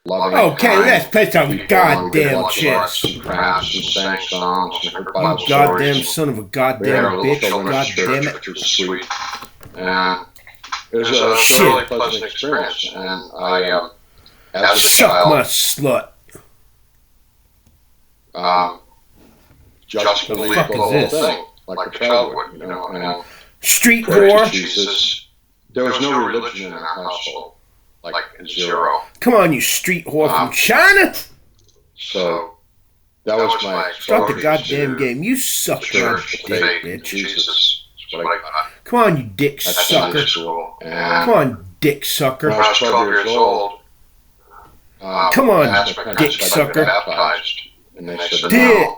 loving, Okay, let's play some people, goddamn and chess. and pranced and sang songs and heard You Bible goddamn stories. son of a We had goddamn our little bitch. children's Goddamn church, it. which was sweet. And it was a really pleasant experience. And I, as a Suck my child, slut. just The believed fuck the is whole this? thing, like a child would, and Street praise whore. Jesus. There was no religion in our household, like zero. Come on, you street whore from China. So that was my Stop the exposure goddamn to game. You suck my church, dick, faith, bitch. Jesus. Is what I got Come on, you dick at sucker. Sunday school. And Come on, dick sucker. when I was 12 years old, Come on, I asked my dick parents if I could sucker. get baptized, and they said Dick. no.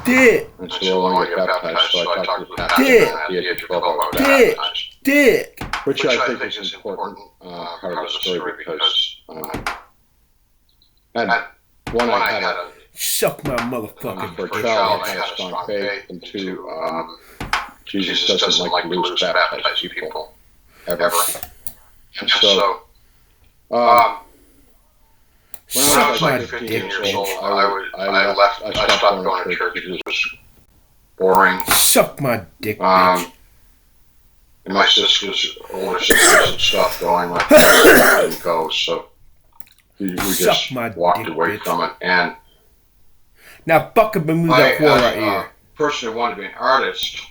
Dick. And so I wanted to get baptized, so I talked to the pastor Dick. at the age of 12 I was Dick. baptized. Dick. Which I think is an important part of the story because I had a Suck my motherfucking for a dick. child, I had a strong faith, and two, Jesus doesn't like to lose baptized people ever. And so, when I Suck was my like 15 dick, years old, bitch. I stopped going to church because it was boring. Suck my dick, bitch. And my older sisters had stopped going. My parents didn't go, so we Suck just my walked dick, away bitch. from it. And Now fuck up and move that whore right as here. a person who wanted to be an artist,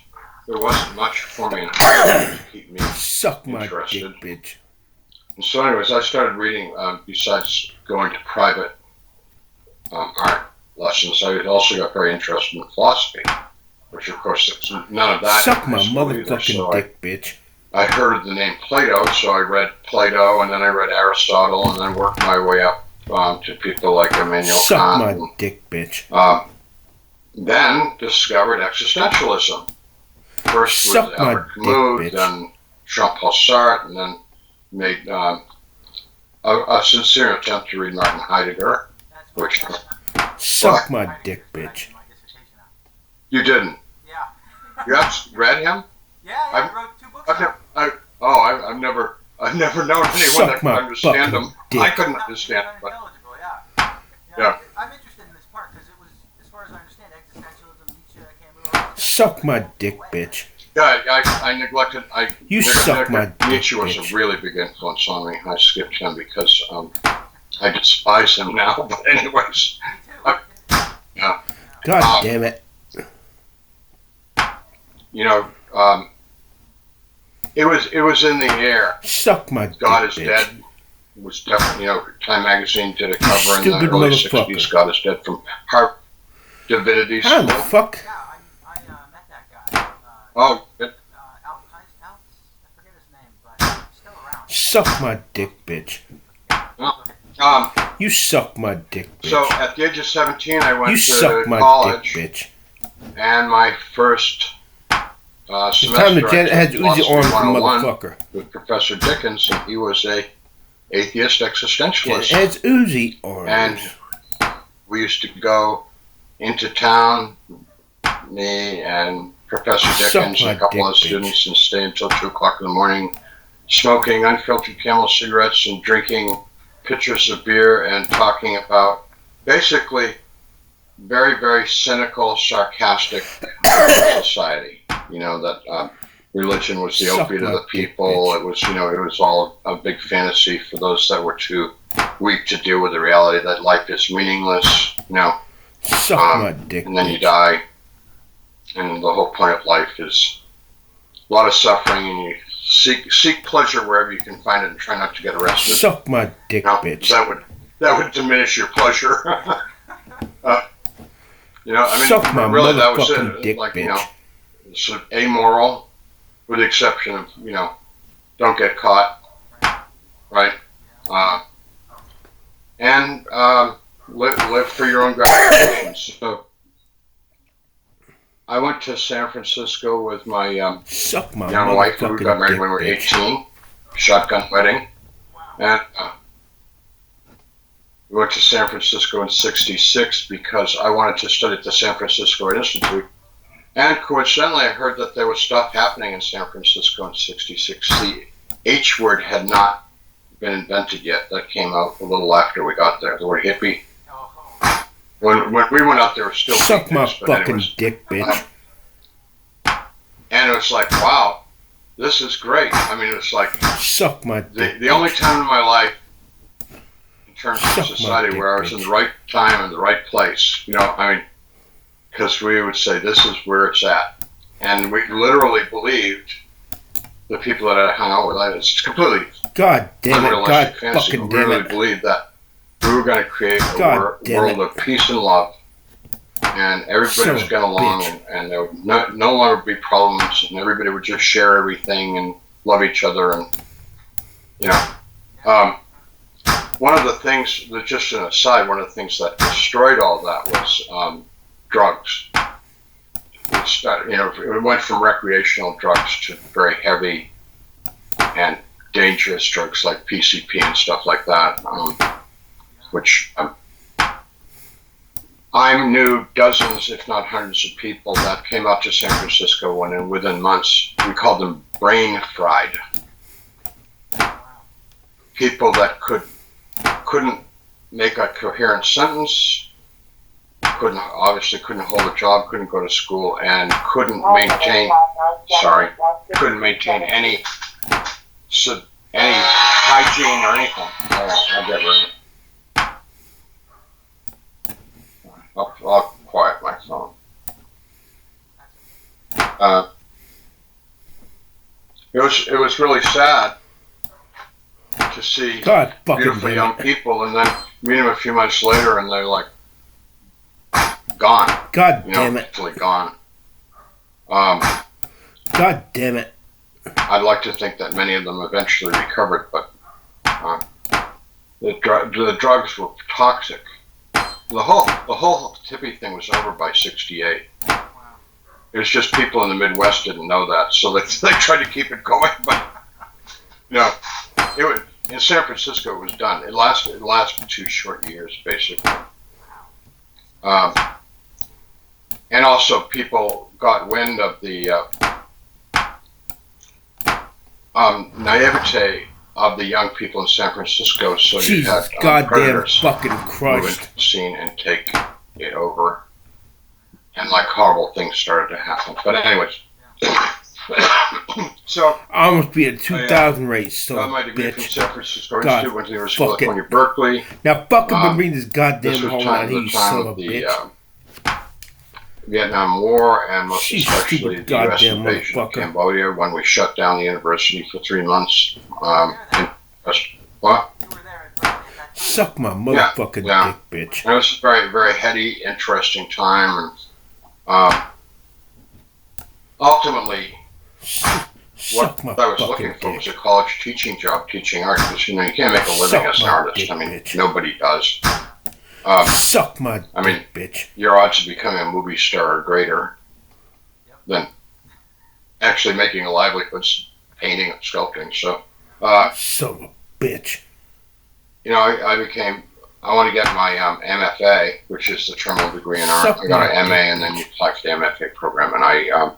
there wasn't much for me in art to keep me Suck my interested. dick, bitch. And so anyways, I started reading, besides going to private art lessons, I also got very interested in philosophy, which of course none of that. Suck my in school either. motherfucking So dick, bitch. I heard the name Plato, so I read Plato, and then I read Aristotle, and then worked my way up to people like Immanuel Suck Kant. my And, dick, bitch. then discovered existentialism. First Suck with my Albert dick, Camus, bitch. then Jean-Paul Sartre, and then made a sincere attempt to read Martin Heidegger, which Suck my dick, bitch. you didn't. Yeah. You have read him? Yeah, I wrote 2 books. I've never known anyone Suck that could my understand fucking him. dick. I couldn't understand him, but Yeah. I'm interested in this part because it was, as far as I understand, existentialism, Nietzsche, Camus. Suck my dick, bitch. yeah, I neglected. You suck my dick, Nietzsche was bitch. a really big influence on me. I skipped him because I despise him now. But anyways, yeah. God damn it. You know, it was in the air. Suck my dick, God is bitch. Dead was definitely, Time Magazine did a cover in the Stupid early motherfucker. 60s. God is Dead from Harvard Divinity How in the School. fuck? Yeah, I met that guy. Oh, good. Al, I forget his name, but he's still around. Suck my dick, bitch. You suck my dick, bitch. So at the age of 17, I went You to suck my college, dick, bitch. and my first It's semester time to I Jen took has Uzi Philosophy arms, 101 motherfucker. with Professor Dickens, and he was a atheist existentialist. Has Uzi arms. And we used to go into town, me and Professor Suck Dickens my and a couple dick, of bitch. students, and stay until 2 o'clock in the morning, smoking unfiltered Camel cigarettes and drinking pitchers of beer and talking about basically very, very cynical, sarcastic society. That religion was the Suck opiate of my the dick, people. bitch. It was, it was all a big fantasy for those that were too weak to deal with the reality that life is meaningless. Suck my dick, And then you bitch. die, and the whole point of life is a lot of suffering, and you seek pleasure wherever you can find it, and try not to get arrested. Suck my dick, Now, bitch. that would diminish your pleasure. Suck my really, that was motherfucking it. dick, Like, bitch. sort of amoral, with the exception of, don't get caught, right? And live for your own gratification. So I went to San Francisco with my Suck my young wife, who motherfucking got married dick, when we were bitch. 18, shotgun wedding, and we went to San Francisco in '66 because I wanted to study at the San Francisco Art Institute, and coincidentally I heard that there was stuff happening in San Francisco in '66. The H word had not been invented yet. That came out a little after we got there. The word hippie. Oh, When we went out there, it was still Suck my beatniks, but fucking anyways. dick, bitch. And it was like, wow, this is great. I mean, it's like Suck my dick. the only time in my life, in terms of Suck my society, dick, where I was in bitch. the right time and the right place. You know, I mean, because we would say this is where it's at, and we literally believed the people that I hung out with. It's completely God damn it. God unrealistic fantasy, fucking but we damn really it. believed that we were going to create a God damn world it. of peace and love, and everybody Son was of a getting along, bitch. and there would no longer be problems, and everybody would just share everything and love each other, and you know. One of the things, just an aside, one of the things that destroyed all that was drugs. It started, it went from recreational drugs to very heavy and dangerous drugs like PCP and stuff like that, which I knew dozens, if not hundreds of people that came out to San Francisco and within months, we called them brain fried. People that couldn't make a coherent sentence, obviously couldn't hold a job, couldn't go to school, and couldn't maintain any hygiene or anything. I'll get rid of it. I'll quiet my phone. It was really sad to see God fucking beautiful damn young it. people, and then meet them a few months later, and they're like gone. God damn it. Totally gone. God damn it. I'd like to think that many of them eventually recovered, but the drugs were toxic. The whole hippie thing was over by '68. It was just people in the Midwest didn't know that, so they tried to keep it going, but it was. In San Francisco, it was done. It lasted 2 short years, basically. And also, people got wind of the naivete of the young people in San Francisco, so you Jesus had goddamn predators fucking move into Christ. the scene and take it over, and like horrible things started to happen. But anyways, so I almost be a 2,000 rate, so got my degree from bitch. San Francisco God Institute, went to the University of fucking- California, Berkeley. Now fucking been reading this This goddamn was whole out here, the you time son of of a the bitch. Vietnam War, and most You especially stupid the U.S. goddamn invasion of motherfucker. Cambodia, when we shut down the university for 3 months. What? you were there at Berkeley at that time. Suck my motherfucking yeah. dick, bitch. And it was a very, very heady, interesting time, and ultimately, Suck my what I was fucking looking for was dick. a college teaching job, teaching art, because you can't make a living Suck as an my artist. dick, I mean, bitch. nobody does. Suck my I mean, dick, bitch. Your odds of becoming a movie star are greater than actually making a livelihood painting and sculpting. So, Son of a bitch. I want to get my MFA, which is the terminal degree in art. Suck I got my an MA, dick, and then bitch. you apply for the MFA program. And I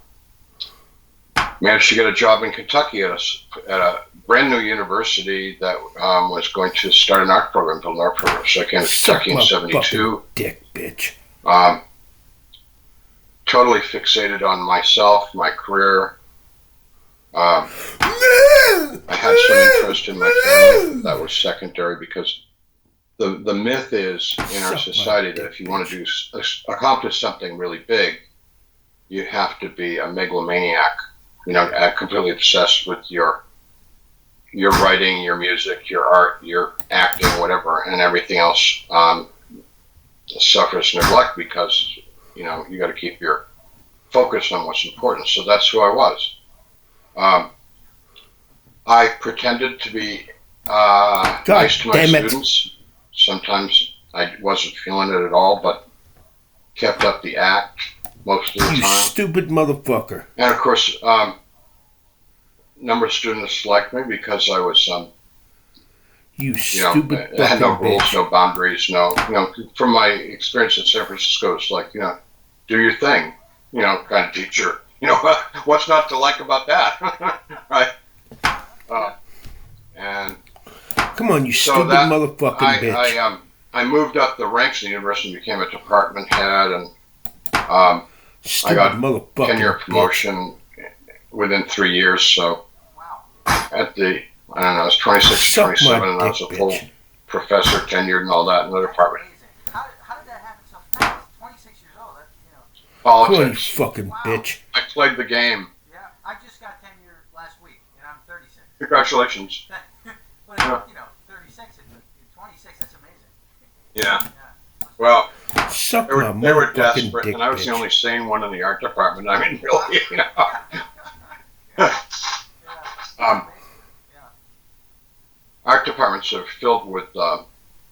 managed to get a job in Kentucky at a brand new university that was going to start an art program, build an art program. So I came to Suck Kentucky in my '72. fucking dick, bitch. Totally fixated on myself, my career. I had some interest in my family. That was secondary, because the myth is in our Suck my society that dick, if you want to accomplish something really big, you have to be a megalomaniac, completely obsessed with your writing, your music, your art, your acting, whatever, and everything else suffers neglect, because you got to keep your focus on what's important. So that's who I was. I pretended to be nice to my damn it. students. Sometimes I wasn't feeling it at all, but kept up the act most of the You time. stupid motherfucker. And of course, a number of students liked me because I was, You stupid I had no fucking rules, bitch. no boundaries, from my experience in San Francisco, it's like, do your thing, kind of teacher. What's not to like about that, right? And Come on, you So stupid that motherfucking bitch. I moved up the ranks in the university and became a department head, and Stupid I got motherfucking tenure bitch. promotion within 3 years. So Wow. at the, I don't know, I was 26, Suck my 27, and I was dick, a full bitch. professor, tenured and all that in the That's department. amazing. How did that happen so fast? 26 years old. That, you know. Come on, you Politics. fucking Wow. bitch. I played the game. Yeah. I just got tenure last week, and I'm 36. Congratulations. But Yeah. you know, 36 and 26. That's amazing. Yeah. Yeah. Well, Suck they my were motherfucking desperate, dick, and I was the bitch. only sane one in the art department. I mean, really, you know. Yeah. Um, Amazing. Yeah. Art departments are filled with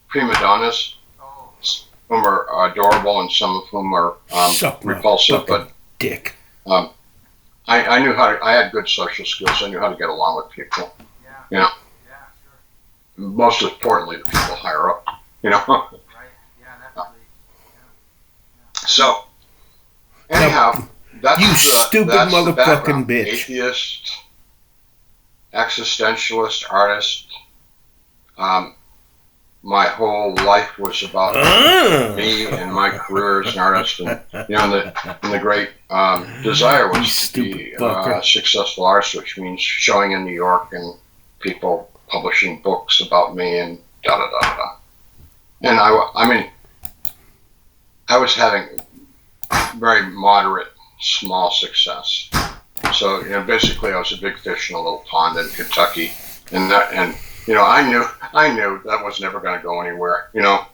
prima donnas, Oh. whom are adorable and some of whom are Suck my repulsive. fucking But dick. I knew how to. I had good social skills. I knew how to get along with people. Yeah. You know, Yeah. Sure. most importantly, the people higher up. You know. Right. Yeah. Definitely. So, anyhow, that's You the, stupid that's the motherfucking background. bitch. Atheist, existentialist, artist. My whole life was about me and my career as an artist, and you know, and the great desire You was to stupid be a fucker. successful artist, which means showing in New York and people publishing books about me and da da da da. Da. And I mean, I was having very moderate, small success. So you know, basically, I was a big fish in a little pond in Kentucky, and you know, I knew that was never going to go anywhere. You know,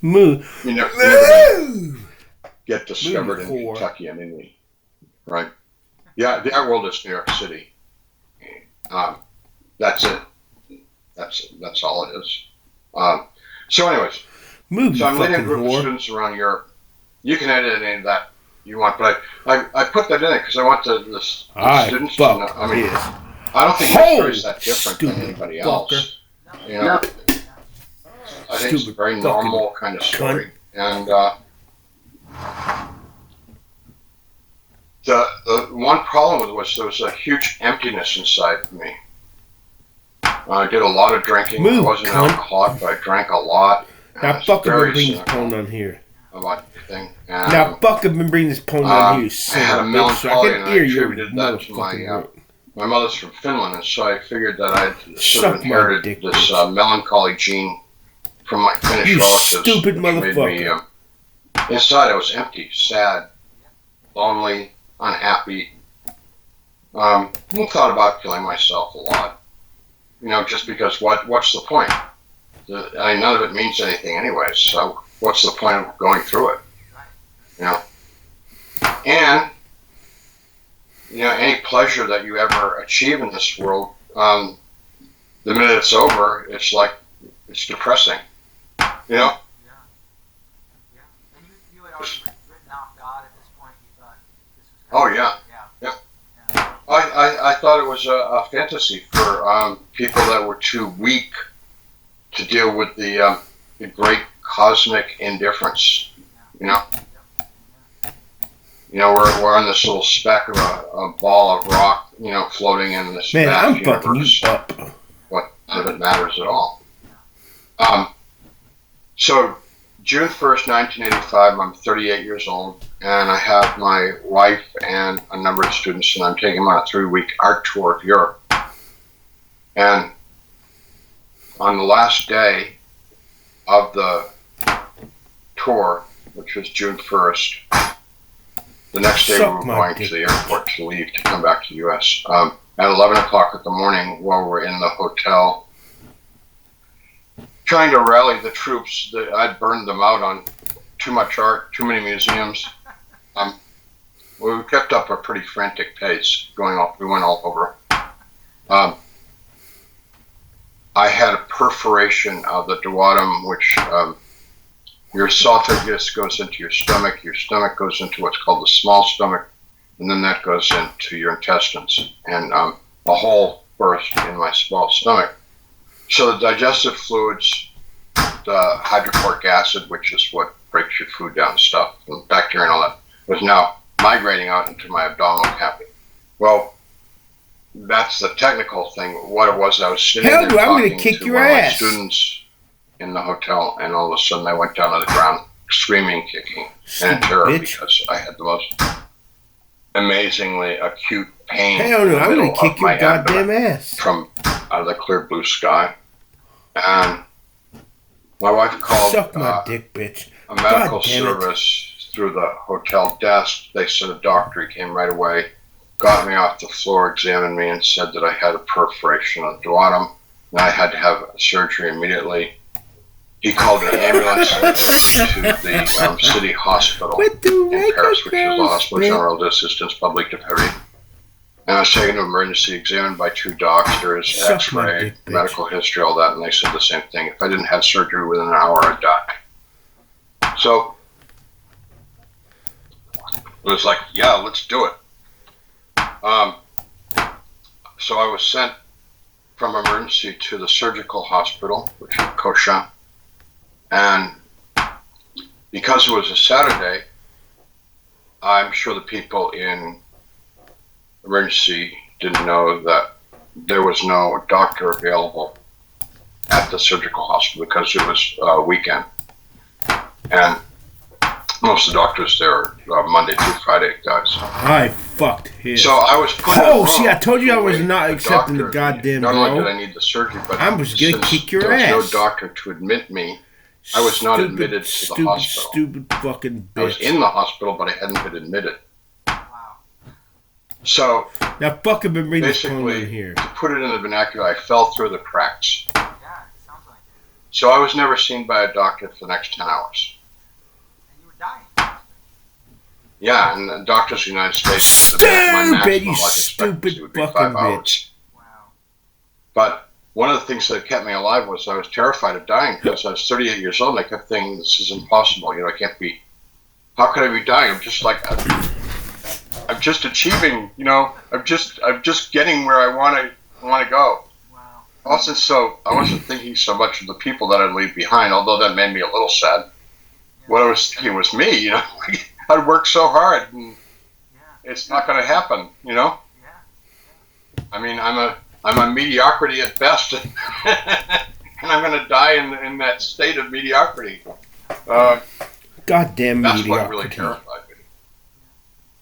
Move. you're never going to get discovered in whore. Kentucky and Indiana, right? Yeah, the art world is New York City. That's it. That's all it is. So, anyways, Move, you so I'm leading a fucking group of whore. students around Europe. You can edit any of that you want, but I put that in it because I want the students to know. Fuck I mean, this. I don't think history is that different than Stupid anybody fucker. else. You know, I think it's a Stupid very fucking normal kind of story. And the one problem was there was a huge emptiness inside me. I did a lot of drinking. I Move, wasn't an cunt. alcoholic, but I drank a lot. Now I was fucking very been bringing this cynical pone on here. about everything. And, Now fucking been bringing this pone on here, you I son had a of a bitch, so I melancholy, can and I hear your attributed that to motherfucking word. my mother's from Finland, and so I figured that I'd sort Suck of my inherited dick, this bitch. melancholy gene from my Finnish You relatives. stupid which made me, motherfucker. inside I was empty, sad, lonely, unhappy. I thought about killing myself a lot. You know, just because what's the point? I mean, none of it means anything anyway, so what's the point of going through it? You know? And, you know, any pleasure that you ever achieve in this world, the minute it's over, it's like, it's depressing. You know? Yeah. And you had already written off God at this point. You thought this was. Oh, yeah. Yeah. I thought it was a fantasy for people that were too weak to deal with the great cosmic indifference. You know? You know, we're on this little speck of a ball of rock, you know, floating in this Man, vast I'm fucking universe. you up. What none of it matters at all. So June 1st, 1985, I'm 38 years old, and I have my wife and a number of students, and I'm taking them on a 3-week art tour of Europe. And on the last day of the tour, which was June 1st, the next day we Suck were my going dick. to the airport to leave to come back to the U.S. At 11 o'clock in the morning, while we're in the hotel, trying to rally the troops, I'd burned them out on too much art, too many museums. We kept up a pretty frantic pace going off. We went all over. I had a perforation of the duodenum, which your esophagus goes into your stomach goes into what's called the small stomach, and then that goes into your intestines, and a hole burst in my small stomach. So the digestive fluids, the hydrochloric acid, which is what breaks your food down and stuff, and bacteria and all that, was now migrating out into my abdominal cavity. Well, that's the technical thing. What it was, I was sitting Hell there no, I'm gonna talking kick to your one of my ass. students in the hotel, and all of a sudden I went down to the ground, screaming, kicking, and in Stupid terror bitch. because I had the most amazingly acute pain Hell in no, the I'm middle gonna kick of your my goddamn abdomen ass. from out of the clear blue sky. And my wife called Suck my dick, bitch. a medical God damn it. service through the hotel desk. They sent a doctor. He came right away, got me off the floor, examined me, and said that I had a perforation of the duodenum, and I had to have surgery immediately. He called an ambulance and took me to the city hospital With the in regular Paris, which is the girls, Hospital bitch. General d'Assistance Publique de Paris. And I was taken to emergency, examined by 2 doctors, Suck my x-ray, dick, bitch. medical history, all that, and they said the same thing. If I didn't have surgery within an hour, I'd die. So it was like, yeah, let's do it. So I was sent from emergency to the surgical hospital, which is Cochin. And because it was a Saturday, I'm sure the people in emergency didn't know that there was no doctor available at the surgical hospital because it was a weekend. And most of the doctors there are Monday through Friday guys. I fucked his. So I was put in a Oh, room see, I told you I was with not a accepting the doctor. goddamn Not only did bro. I need the surgery, but I was gonna since kick your there was ass. no doctor to admit me, I was not admitted to the hospital. Stupid fucking I was bitch. in the hospital, but I hadn't been admitted. Wow. So Now fucking been reading this poem basically, in here. to put it in the vernacular, I fell through the cracks. Yeah, it sounds like it. So I was never seen by a doctor for the next 10 hours. And you were dying. Yeah, and the doctors in the United States, my Stupid, you maximum life expectancy stupid would be fucking 5 hours. bitch. Wow. But one of the things that kept me alive was I was terrified of dying because I was 38 years old and I kept thinking, this is impossible. I can't be, how could I be dying? I'm just like, I'm just achieving, I'm just getting where I want to go. Wow. I wasn't thinking so much of the people that I'd leave behind, although that made me a little sad. What I was thinking was me, I'd worked so hard and Yeah. it's not going to happen, Yeah. I mean, I'm a mediocrity at best, and I'm going to die in that state of mediocrity. Goddamn That's what really mediocrity. terrified me.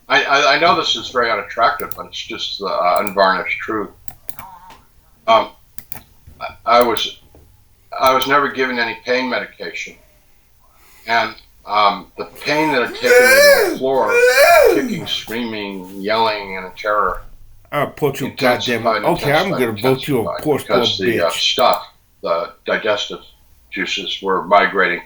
I know this is very unattractive, but it's just the unvarnished truth. No. I was never given any pain medication, and the pain that had taken me to the floor, kicking, screaming, yelling, and in terror, I'll put you intensified goddamn. and Okay, I'm gonna intensified, vote you a poor because the bitch. stuff, the digestive juices were migrating.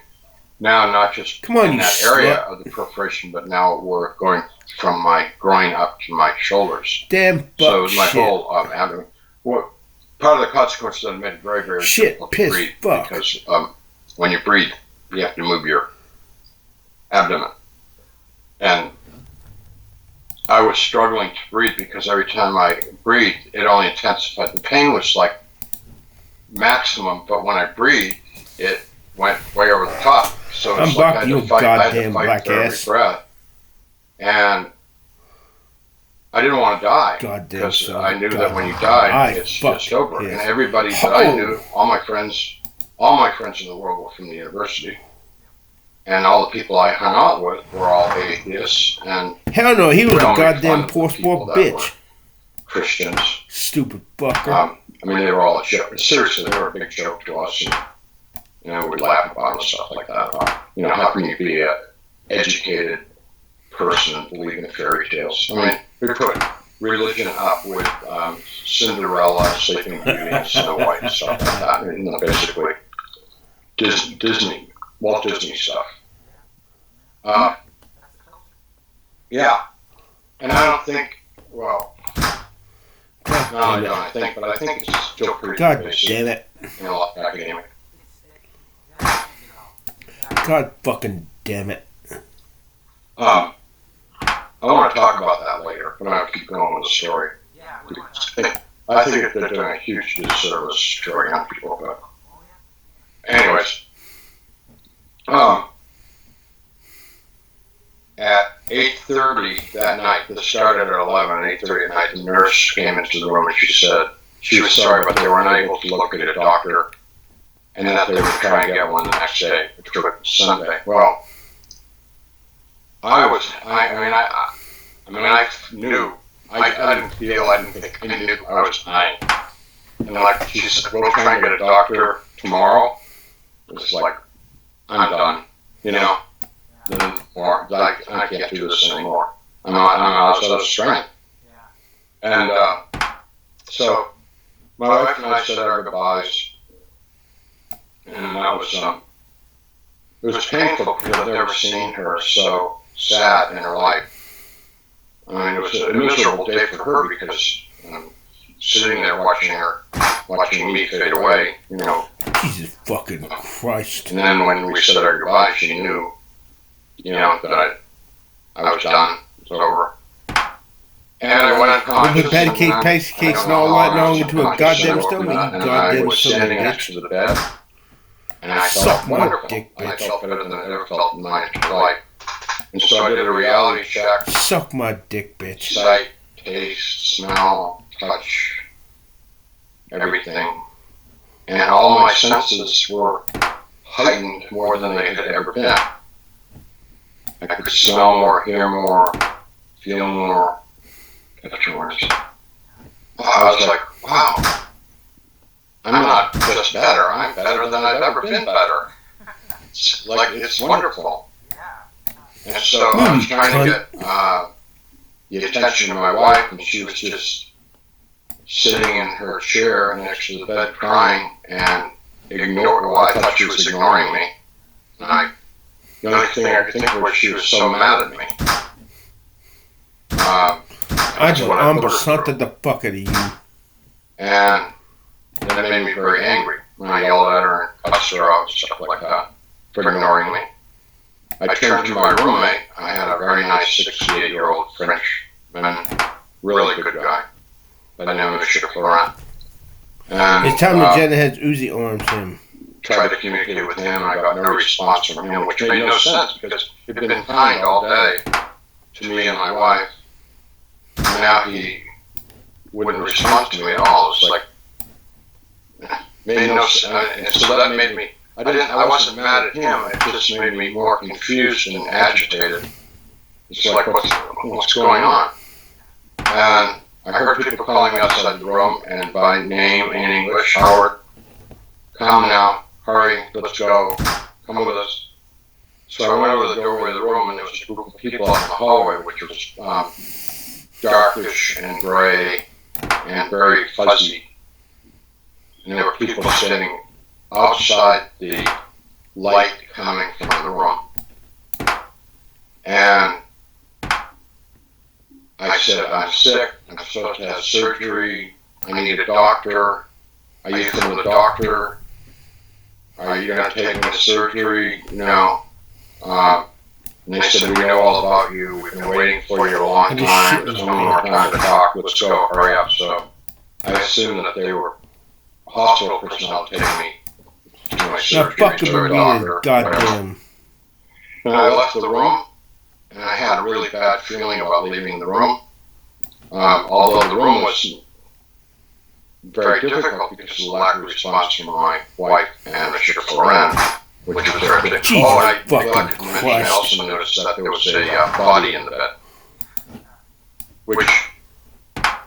Now, not just Come on, in you that area slut. of the perforation, but now we're going from my groin up to my shoulders. Damn So butt it was my shit. whole abdomen. Well, part of the consequences that made it very, very Shit, difficult to piss, breathe fuck. because when you breathe, you have to move your abdomen. And I was struggling to breathe because every time I breathed, it only intensified. The pain was like maximum, but when I breathed, it went way over the top. So I'm it's like I blocking you, had to fight goddamn for black every ass. breath. And I didn't want to die Goddamn because son. I knew that God. when you die, I it's fuck just over. his. And everybody that I Oh. knew, all my friends in the world were from the university. And all the people I hung out with were all atheists and Hell no, he was a we only goddamn found poor people sport that were bitch. Christians. Stupid fucker. I mean, they were all a joke. Seriously, they were a big joke to us. And we'd laugh about it and stuff like that. How can you be an educated person and believe in fairy tales? I mean, we put religion up with Cinderella, Sleeping Beauty, and Snow White and stuff like that. Basically, Disney, Walt Disney stuff. Yeah. And I don't think, well, God not only damn don't I it. think, but I think it's still pretty God basic damn it. in a lot of academic. God fucking damn it. I want to talk about that later, but I'll keep going with the story. Yeah. What do you want? I think they're doing a huge disservice to our young people. But anyways, at 8:30 that night. This started at 11. At 8:30 at night, the nurse came into the room and she said she was sorry, but they were unable to locate a doctor, and that they would try and get one the next day, which was Sunday. Well, I knew. I didn't feel. I didn't think. I knew I was dying. And like she said, we'll try and get a doctor tomorrow. It was like, I'm done. You know. Then more, I can't do this anymore. I'm out of strength. And so my wife and I said our goodbyes, and that was it was painful because I've never seen her so sad in her life. I mean, it was a miserable day for her because sitting there watching me fade away, you know. Jesus fucking Christ. And then when we said our goodbyes, she knew, you know, that I was done. It was over. And I went unconscious. With pancakes and all that long into a goddamn stone. I was standing next to the bed, and I felt wonderful. I felt better than I ever felt in my entire life. And so I did a reality check. Suck my dick, bitch. Sight, taste, smell, touch, everything. And all my senses were heightened more than they had ever been. I could smell more, hear more, feel more. Afterwards, I was like, wow, I'm not just better, I'm better than I've ever been better. It's wonderful. And so I was trying to get the attention of my wife, and she was just sitting in her chair next to the bed crying and I thought she was ignoring me. And the only thing I could think of was she was so mad at me. I just understood the fuck out of you. And that made me very angry when I yelled at her and cussed her out and stuff like that for ignoring me. I turned to my roommate. I had a very nice 68-year-old Frenchman, really good guy, by the name of Mr. Florent. It's time that Jenna has Uzi arms him. Tried to communicate with him, and I got no response from him, which made no sense because he'd been kind all day to me and my wife. And now he wouldn't respond to me at all. It was like, made no sense. And so that made me, I wasn't mad at him, it just made me more confused and agitated. It's like, what's going on? And I heard people calling me outside the room, and by name in English, Howard, come now, hurry, let's go, come with us. So I went over the doorway of the room, and there was a group of people out in the hallway, which was darkish and gray and very fuzzy. And there were people sitting outside the light coming from the room. And I said, I'm sick, I'm supposed to have surgery, I need a doctor, are you from the doctor? Are you going to take me to surgery? No. And they said, we know all about you. We've been waiting for you a long time. There's no more time to talk. Let's go. Hurry up. So I assumed that they were hospital personnel taking me to my surgery. Now fucking Marina, goddamn. And I left the room, and I had a really bad feeling about leaving the room. Although the room was very difficult because of the lack of response from my wife and Mr. Florent, which was very big. I neglected to mention, I also noticed that there was a body in the bed, which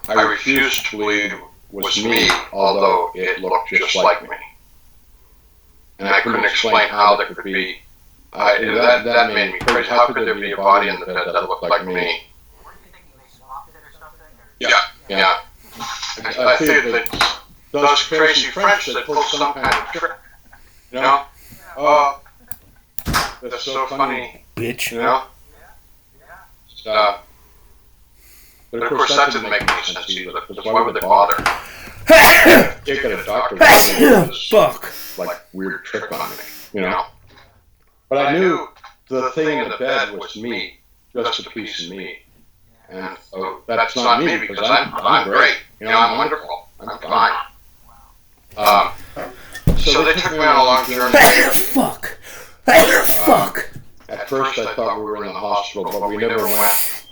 I refused to believe was me, although it looked just like me. And I couldn't explain how that could be. That made me crazy. How could there be a body in the bed that looked like me? Were you thinking they swapped it or something? Yeah. I figured that those crazy French that pulled some kind of trick, you know? Oh, that's so funny, bitch. You know? But of course that didn't make any sense either, because why would they bother? Can't get a doctor Fuck. like weird trick on me, you know? But I knew the thing in the bed was me, just a piece of me. And so that's not me because I'm great. You know, I'm wonderful. I'm fine. So they took me on a long journey. Fuck. Fuck. At first I thought we were in the hospital, but we never went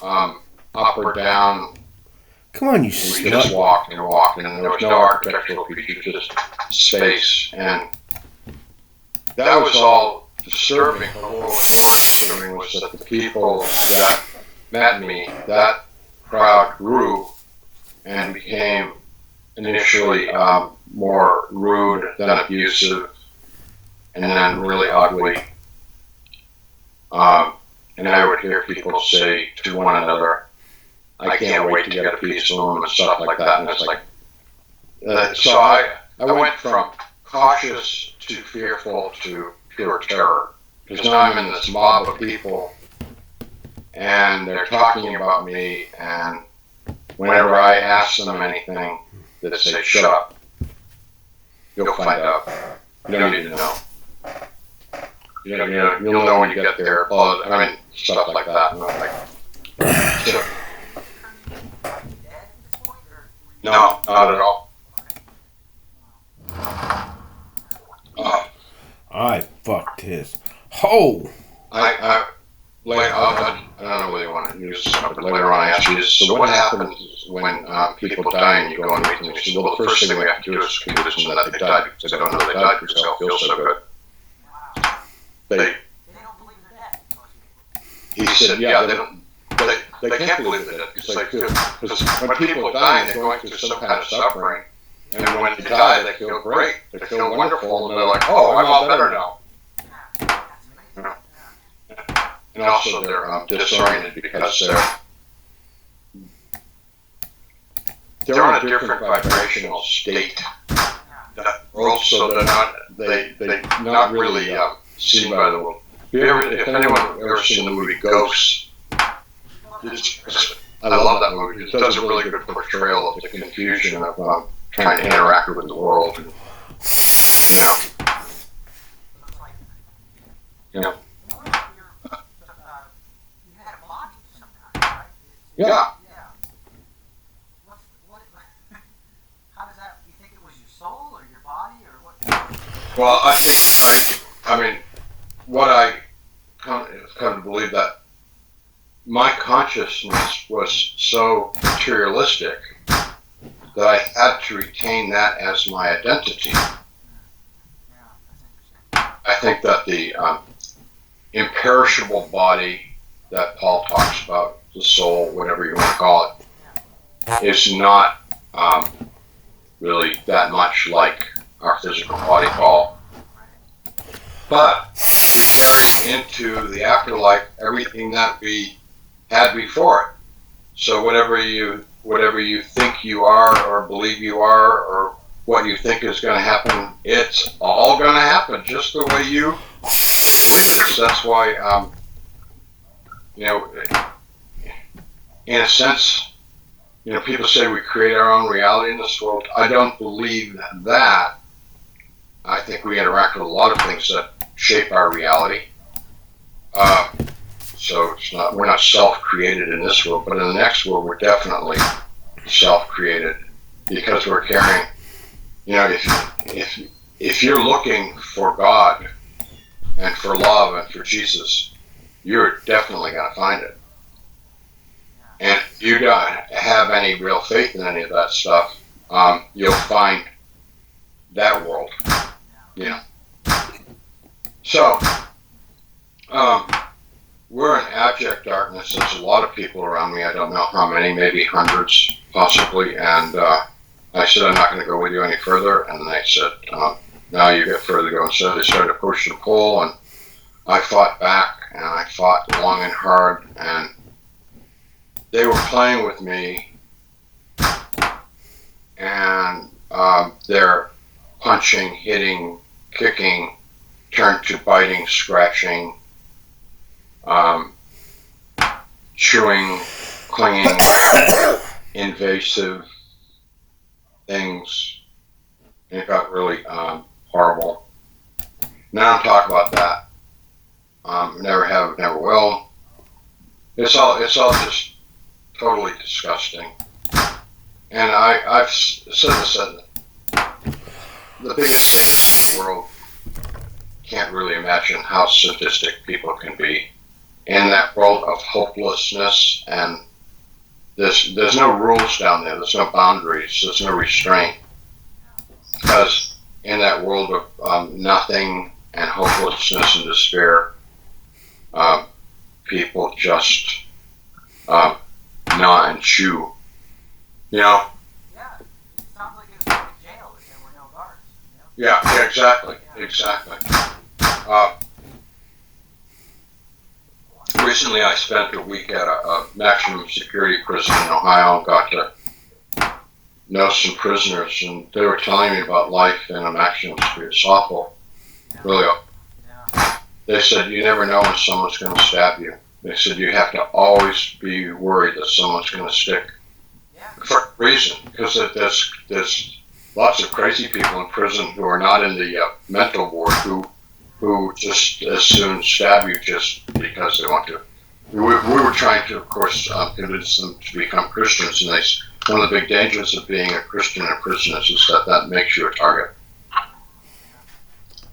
up or down. Come on, you We just walked and walked, and there was no architectural features, just space. And that was all disturbing. But what was more disturbing was that the people that met me, that crowd grew and became initially more rude, then abusive, and then really ugly. And I would hear people say to one another, "I can't wait to get a piece of them," and stuff like that. And it's like, so I went from cautious to fearful to pure terror, because now I'm in this mob of people, and they're talking about me, and whenever I ask them anything, they say, "Shut up. You'll find out. You don't need to know. You'll know when you get there." Well, I mean, stuff like that. And I'm like, so, no, not at all. I fucked his. Ho! I don't know whether you want to use this, but later on I asked you this. So what happens when people die and you go and meet them? You say, well, the first thing we have to do is convince them that they died, because they don't know they died because they don't feel so good. They don't believe they're dead. He said, yeah, they can't believe they're dead, because when people die and they're going through some kind of suffering, and when they die they feel great, they feel wonderful, and they're like, oh, I'm all better now. And also they're disoriented because they're in a different vibrational state. Also, they're not really seen by the world. If anyone ever seen the movie Ghosts, I love that movie. It does a really good portrayal of the confusion of trying to interact with the world. And, Yeah. How does that? You think it was your soul or your body or what? Well, I mean, what I come to believe that my consciousness was so materialistic that I had to retain that as my identity. I think that the imperishable body that Paul talks about, the soul, whatever you want to call it, is not really that much like our physical body, Paul. But we carry into the afterlife everything that we had before it. So whatever you think you are or believe you are or what you think is going to happen, it's all going to happen just the way you believe it is. That's why, in a sense, people say we create our own reality in this world. I don't believe that. I think we interact with a lot of things that shape our reality. So we're not self-created in this world, but in the next world we're definitely self-created, because we're carrying, if you're looking for God and for love and for Jesus, you're definitely going to find it. And if you don't have any real faith in any of that stuff, you'll find that world. So, we're in abject darkness. There's a lot of people around me. I don't know how many, maybe hundreds, possibly. And I said, I'm not going to go with you any further. And they said, now you get further to go. And so they started to push and pull, and I fought back, and I fought long and hard, and they were playing with me, and their punching, hitting, kicking turned to biting, scratching, chewing, clinging, invasive things. It got really horrible. Now don't talk about that. Never have, never will. It's all just totally disgusting. And I've said this, the biggest sadist in the world can't really imagine how sadistic people can be in that world of hopelessness, and there's no rules down there. There's no boundaries. There's no restraint, because in that world of nothing and hopelessness and despair, people just gnaw and chew. You know? Yeah, it sounds like it was like a jail if there were no guards. Yeah, exactly. Recently, I spent a week at a maximum security prison in Ohio and got to know some prisoners, and they were telling me about life in a maximum security. It's awful, really awful. They said you never know when someone's going to stab you. They said you have to always be worried that someone's going to stick for a reason, because there's lots of crazy people in prison who are not in the mental ward who just as soon stab you just because they want to. We were trying to, of course, convince them to become Christians, and one of the big dangers of being a Christian in a prison is that makes you a target.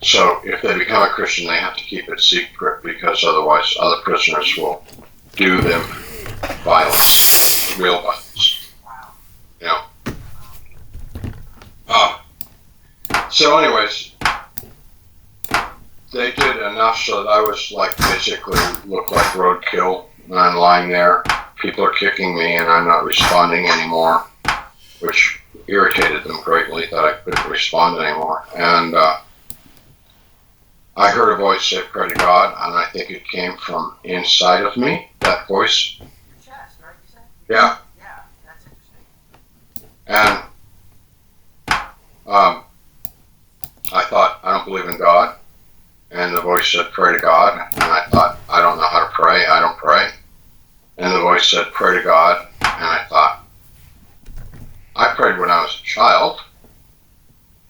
So if they become a Christian, they have to keep it secret, because otherwise other prisoners will do them violence, real violence. You know. So anyways, they did enough so that I was basically looked like roadkill, and I'm lying there. People are kicking me, and I'm not responding anymore, which irritated them greatly that I couldn't respond anymore. And I heard a voice say, "Pray to God," and I think it came from inside of me, that voice. Your chest, right, you said? Yeah. Yeah, that's interesting. And I thought, I don't believe in God. And the voice said, "Pray to God." And I thought, I don't know how to pray. I don't pray. And the voice said, "Pray to God." And I thought, I prayed when I was a child.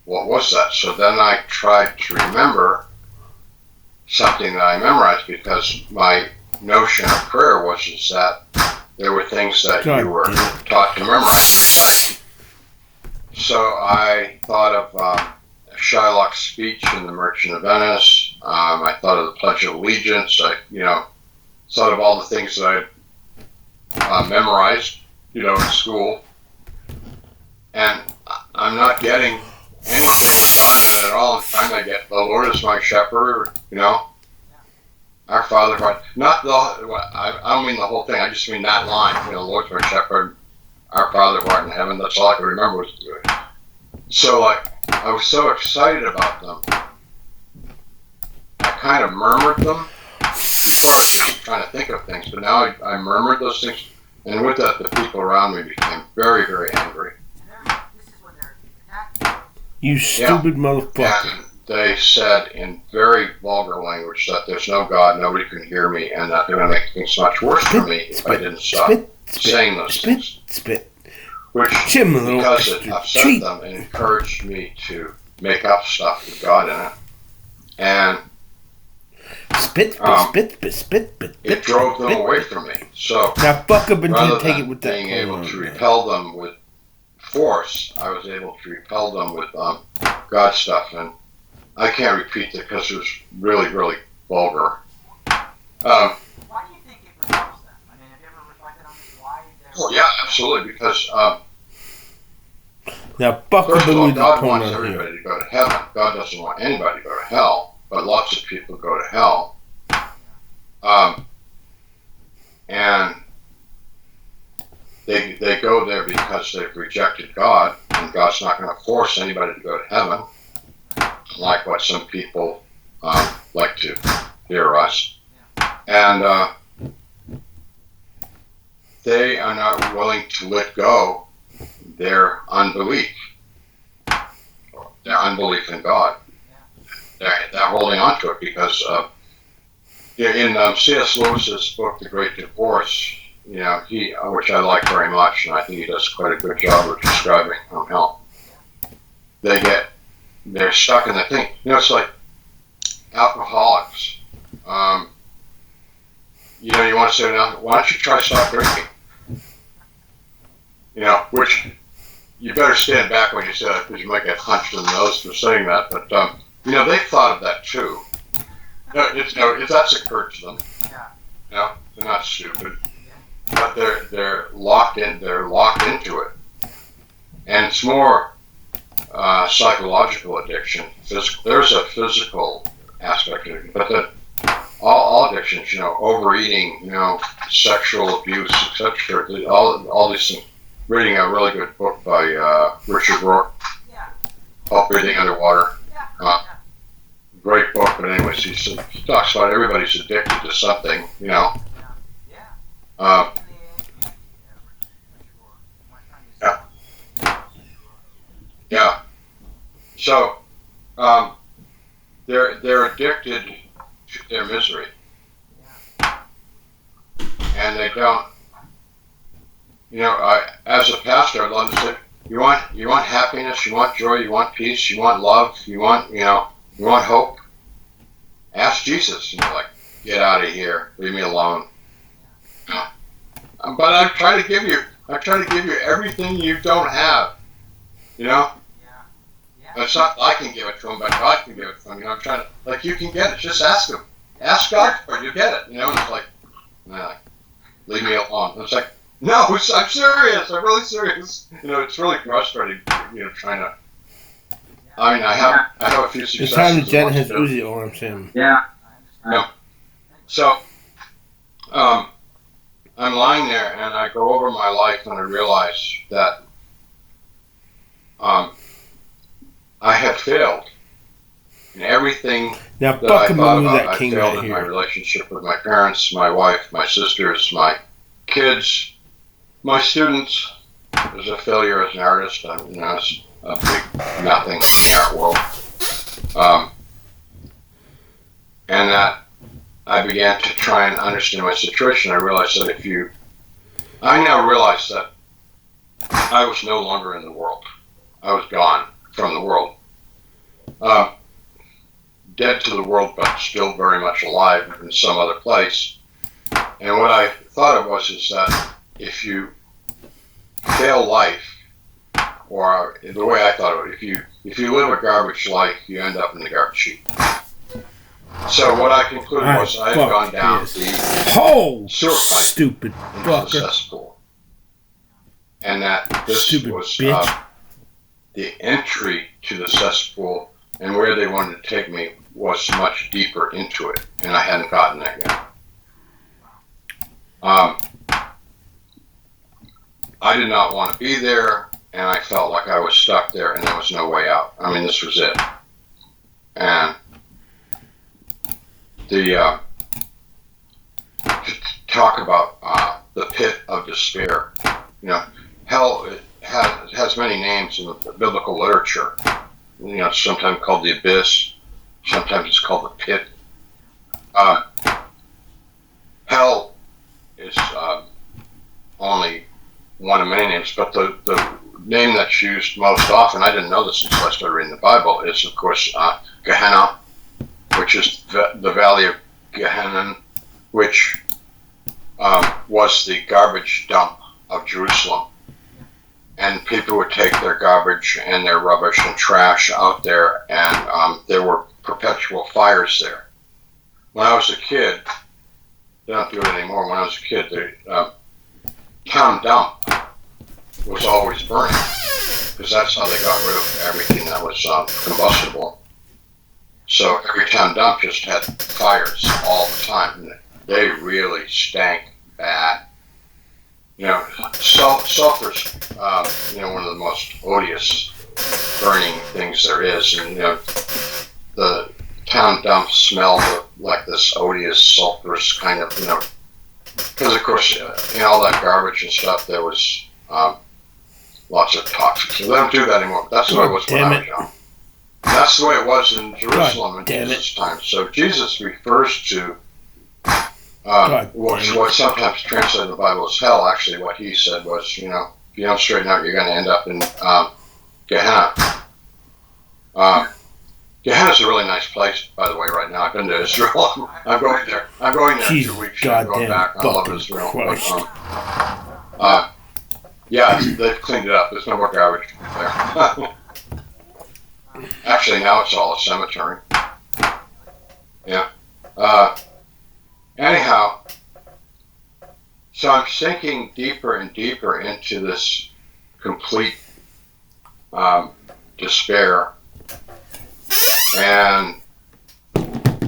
What was that? So then I tried to remember something that I memorized, because my notion of prayer was that there were things that you were taught to memorize. So I thought of Shylock's speech in The Merchant of Venice. I thought of the Pledge of Allegiance. I thought of all the things that I memorized, in school. And I'm not getting anything about it at all. And finally I get, "The Lord is my shepherd," Our Father, not I don't mean the whole thing. I just mean that line. "The Lord's my shepherd, our Father who art in heaven." That's all I can remember. So I was so excited about them. I kind of murmured them. Before I was just trying to think of things, but now I murmured those things, and with that, the people around me became very, very angry. This is when they're attacking you. Stupid motherfucker. And they said in very vulgar language that there's no God, nobody can hear me, and that they're going to make things much worse for me if I didn't stop saying those things. Which, because it upset them, and encouraged me to make up stuff with God in it. And it drove them away from me. So now buck up and rather take than it with that being able to repel them with force, I was able to repel them with God stuff. And I can't repeat it because it was really, really vulgar. Why do you think it repels them? I mean, have you ever reflected on this? Why? Oh, yeah, absolutely. Because now, first of all, God wants everybody to go to heaven. God doesn't want anybody to go to hell, but lots of people go to hell. And they go there because they've rejected God, and God's not going to force anybody to go to heaven, like what some people like to hear us. And they are not willing to let go their unbelief in God. They're holding on to it because in C.S. Lewis's book, The Great Divorce, which I like very much, and I think he does quite a good job of describing hell. They're stuck in the thing. It's like alcoholics. You want to say, "Now, why don't you try stop drinking?" Which you better stand back when you say that, because you might get punched in the nose for saying that. But they've thought of that too. That's occurred to them. Yeah. They're not stupid, but they're locked in. They're locked into it, and it's more psychological addiction. There's a physical aspect of it, but all addictions, overeating, sexual abuse, etc. All these things. Reading a really good book by Richard Rohr, called Breathing Underwater. Great book, but anyways, he talks about everybody's addicted to something, Yeah. So, they're addicted to their misery, and they don't. As a pastor, I'd love to say, you want happiness, you want joy, you want peace, you want love, you want hope. Ask Jesus. Get out of here, leave me alone. But I'm trying to give you everything you don't have. It's not I can give it to him, but God can give it to him. I'm trying to, you can get it. Just ask him. Ask God for it. You get it. And it's like, leave me alone. It's like, no, I'm serious. I'm really serious. It's really frustrating. Trying to. I mean, I have a few successes. It's time Jen has Uzi arms him. Yeah. So, I'm lying there, and I go over my life, and I realize that I have failed in everything now, that I thought about. That I failed in my relationship with my parents, my wife, my sisters, my kids, my students. I was a failure as an artist. I was a big nothing in the art world. And that I began to try and understand my situation. I realized that I now realized that I was no longer in the world. I was gone from the world. Dead to the world, but still very much alive in some other place. And what I thought is that if you fail life, or the way I thought of it, if you live a garbage life, you end up in the garbage heap. So what I concluded was I had gone down the stupid fucker cesspool, and that this was the entry to the cesspool, and where they wanted to take me was much deeper into it, and I hadn't gotten there yet. I did not want to be there, and I felt like I was stuck there, and there was no way out. I mean, this was it. And to talk about the pit of despair, hell has many names in the biblical literature. It's sometimes called the abyss, sometimes it's called the pit. Hell is only one of many names, but the name that's used most often, I didn't know this until I started reading the Bible, is of course Gehenna, which is the valley of Gehenna, which was the garbage dump of Jerusalem. And people would take their garbage and their rubbish and trash out there, and there were perpetual fires there. When I was a kid, they don't do it anymore. When I was a kid, the town dump was always burning, because that's how they got rid of everything that was combustible. So every town dump just had fires all the time. And they really stank bad. Sulfur's, one of the most odious burning things there is. And, the town dumps smelled like this odious, sulfurous kind of, because of course, in all that garbage and stuff, there was lots of toxins. So they don't do that anymore. That's the way it was when I was young. That's the way it was in Jerusalem in Jesus' time. So Jesus refers to what's sometimes translated in the Bible as hell. Actually, what he said was, if you don't straighten out, you're going to end up in Gehenna. Gehenna's a really nice place, by the way, right now. I've been to Israel. I'm going there. I'm going there in 2 weeks. I'm going back. I love Israel. Yeah, they've cleaned it up. There's no more garbage there. Actually, now it's all a cemetery. Yeah. Anyhow, so I'm sinking deeper and deeper into this complete despair, and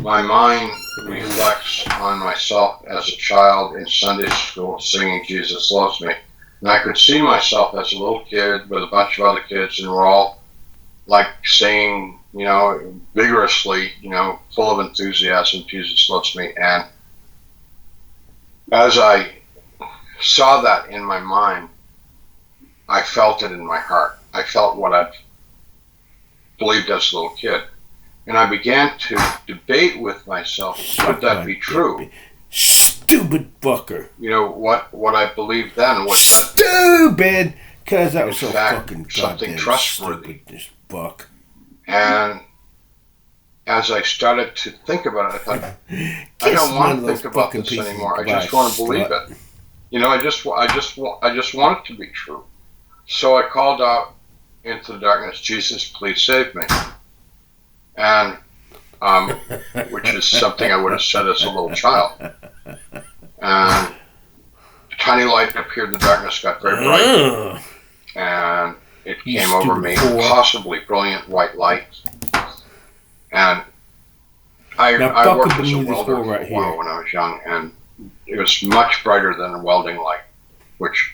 my mind reflects on myself as a child in Sunday school singing Jesus Loves Me. And I could see myself as a little kid with a bunch of other kids, and we're all like saying, vigorously, full of enthusiasm, Jesus loves me. And as I saw that in my mind, I felt it in my heart. I felt what I believed as a little kid. And I began to debate with myself, could that be true? Stupid fucker. What I believed then was that stupid, because that was so fact, fucking something trustworthy. Stupid, this fuck. And as I started to think about it, I thought, I don't want to think about this anymore. I just want to believe it. I just want it to be true. So I called out into the darkness, Jesus, please save me. And which is something I would have said as a little child. And a tiny light appeared in the darkness, got very bright, and it came over me, possibly brilliant white light. And I worked as a welder for a while when I was young, and it was much brighter than a welding light, which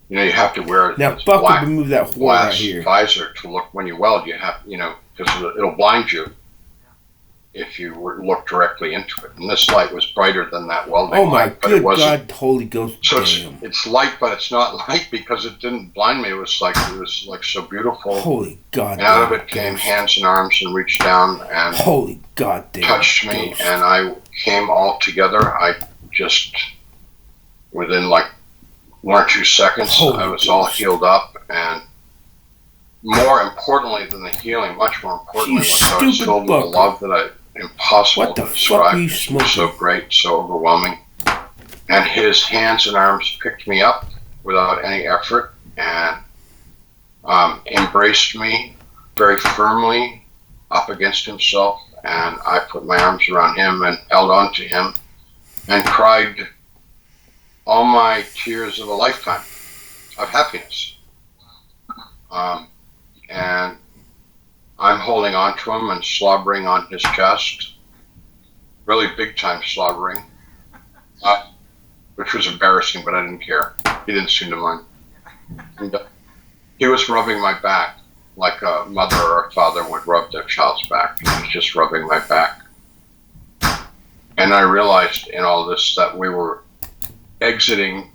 you have to wear this black move that glass visor to look when you weld. You have, because it'll blind you if you look directly into it. And this light was brighter than that welding light. Oh my good God, Holy Ghost! So it's light, but it's not light because it didn't blind me. It was like so beautiful. Holy God! And out of it came hands and arms and reached down and Holy God, touched me, and I came all together. I just within like 1 or 2 seconds, I was all healed up, and more importantly than the healing, much more importantly, was I was filled with a love that impossible to describe. It was so great, so overwhelming. And his hands and arms picked me up without any effort and embraced me very firmly up against himself. And I put my arms around him and held on to him and cried all my tears of a lifetime of happiness. And I'm holding on to him and slobbering on his chest, really big time slobbering, which was embarrassing, but I didn't care. He didn't seem to mind. And, he was rubbing my back like a mother or a father would rub their child's back. He was just rubbing my back. And I realized in all this that we were exiting,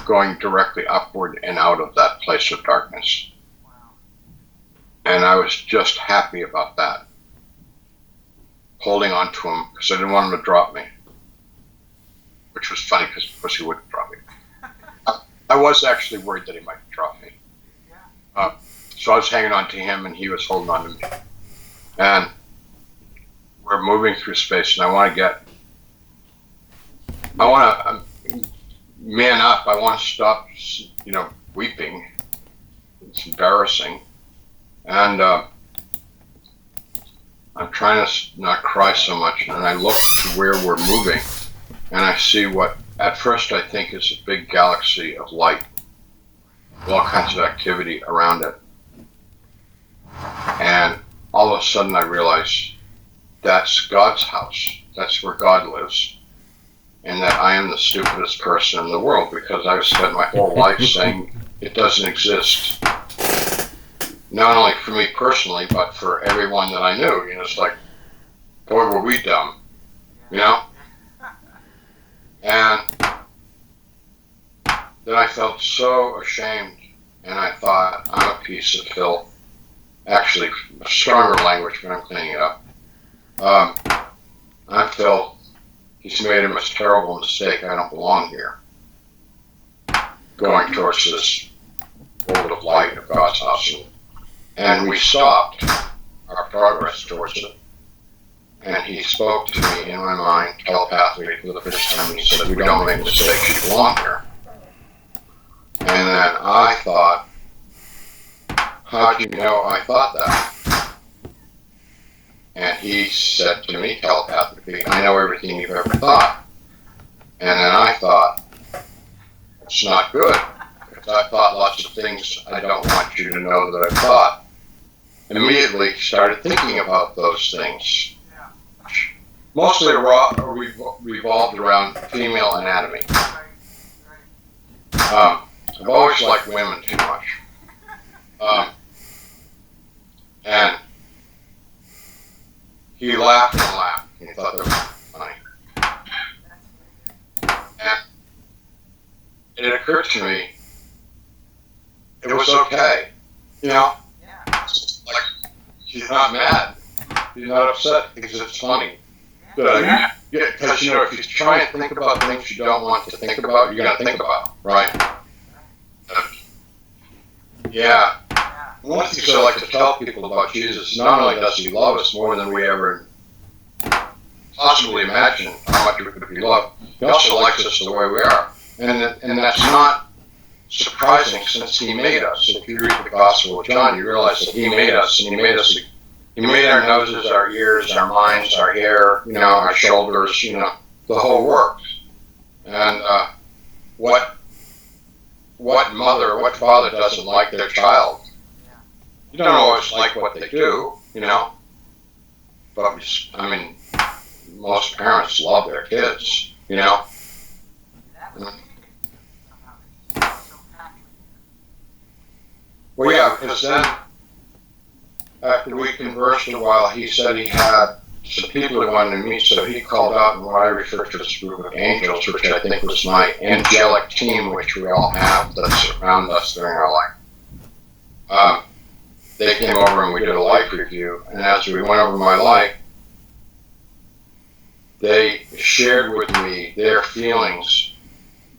going directly upward and out of that place of darkness. And I was just happy about that. Holding on to him because I didn't want him to drop me. Which was funny because of course he wouldn't drop me. I was actually worried that he might drop me. So I was hanging on to him and he was holding on to me. And we're moving through space and I want to man up. I want to stop, weeping. It's embarrassing. And I'm trying to not cry so much, and I look to where we're moving, and I see what at first I think is a big galaxy of light, with all kinds of activity around it. And all of a sudden I realize that's God's house. That's where God lives. And that I am the stupidest person in the world because I've spent my whole life saying it doesn't exist. Not only for me personally, but for everyone that I knew. It's like, boy, were we dumb, And then I felt so ashamed, and I thought, I'm a piece of filth. Actually, a stronger language, but I'm cleaning it up. I felt he's made a terrible mistake. I don't belong here. Going towards this world of light of God's house. And we stopped our progress towards it. And he spoke to me in my mind, telepathically for the first time, and he said, we don't make mistakes, you belong here. And then I thought, how do you know I thought that? And he said to me telepathically, I know everything you've ever thought. And then I thought, it's not good, because I thought lots of things I don't want you to know that I thought. And immediately started thinking about those things. Mostly revolved around female anatomy. I've always liked women too much. And he laughed and laughed. He thought that was funny. And it occurred to me, it was okay. You know? Like, he's not mad. He's not upset because it's funny. Because, you know, if you try and think about things you don't want to think about, you're going to think about, right? Yeah. One of the things I like to tell people about Jesus, not only does he love us more than we ever possibly imagine how much we could be loved, he also likes us the way we are. And that's not surprising since he made us. If you read the Gospel of John, you realize that he made us, and he made our noses, our ears, our minds, our hair, you know, our shoulders, you know, the whole works. And what mother, what father doesn't like their child? You don't always like what they do, you know. But, I mean, most parents love their kids, you know. Well, yeah, because then, after we conversed a while, he said he had some people he wanted to meet, so he called out what I refer to as a group of angels, which I think was my angelic team, which we all have that surround us during our life. They came over and we did a life review, and as we went over my life, they shared with me their feelings,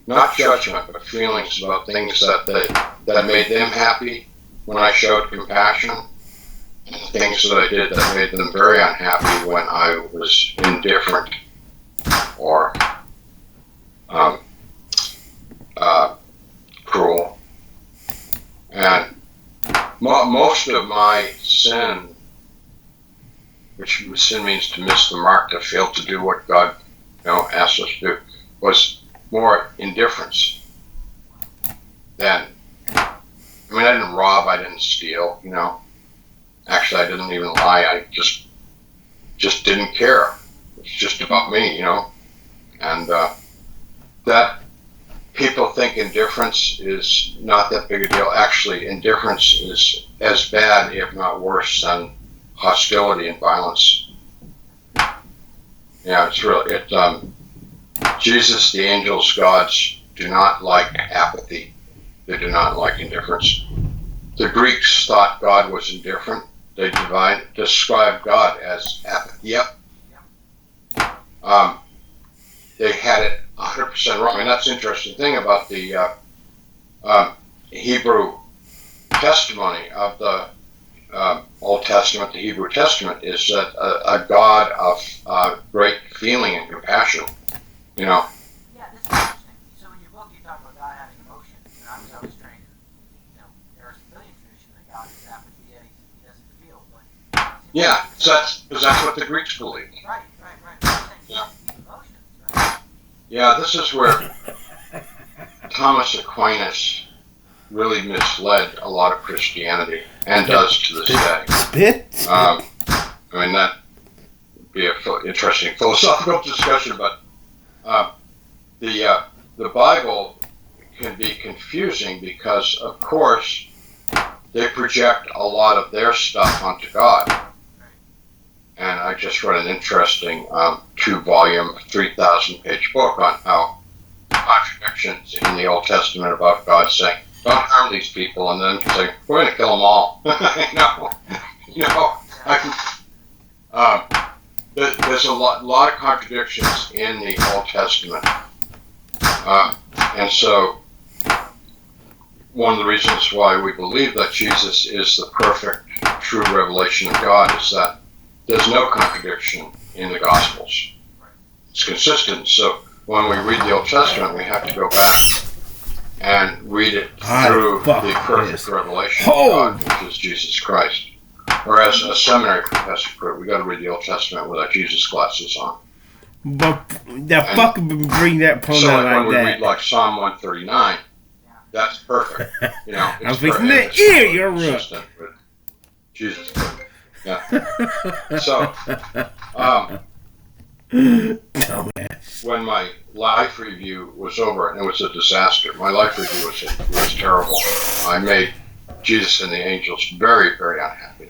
not judgment, but feelings about things that made them happy when I showed compassion, and things that I did that made them very unhappy when I was indifferent or cruel. And most of my sin, which sin means to miss the mark, to fail to do what God, you know, asked us to do, was more indifference than, I mean, I didn't rob, I didn't steal, you know. Actually, I didn't even lie, I just didn't care. It's just about me, you know. And that people think indifference is not that big a deal. Actually, indifference is as bad, if not worse, than hostility and violence. Yeah, it's really, Jesus, the angels, gods do not like apathy. They do not like indifference. The Greeks thought God was indifferent. They described God as apathy. Yep. They had it 100% wrong. And that's the interesting thing about the Hebrew testimony of the Old Testament, the Hebrew Testament, is that a God of great feeling and compassion, you know. Yeah, this is interesting. So in your book, you talk about God having emotions, and I was always trained, you know, there are civilian tradition that God is apathy, yet he doesn't feel. But yeah, because that's what the Greeks believed. Right. Yeah. Emotions, right? Yeah, this is where Thomas Aquinas really misled a lot of Christianity, and does to this day. I mean, that would be an interesting philosophical discussion, but the Bible can be confusing because, of course, they project a lot of their stuff onto God. And I just read an interesting 2-volume, 3,000-page book on how contradictions in the Old Testament about God saying, don't harm these people, and then saying, we're going to kill them all. There's a lot of contradictions in the Old Testament. And so one of the reasons why we believe that Jesus is the perfect, true revelation of God is that there's no contradiction in the Gospels. It's consistent. So when we read the Old Testament, we have to go back and read it through the perfect revelation of God, which is Jesus Christ. or as a seminary professor put it, we got to read the Old Testament with our Jesus glasses on. But the fuck bring that pronoun so like like when we that. read like Psalm 139, that's perfect. You know, it's I'm fixing the ear. You're consistent with Jesus. Yeah. So, when my life review was over, and it was a disaster. My life review was terrible. I made Jesus and the angels very, very unhappy.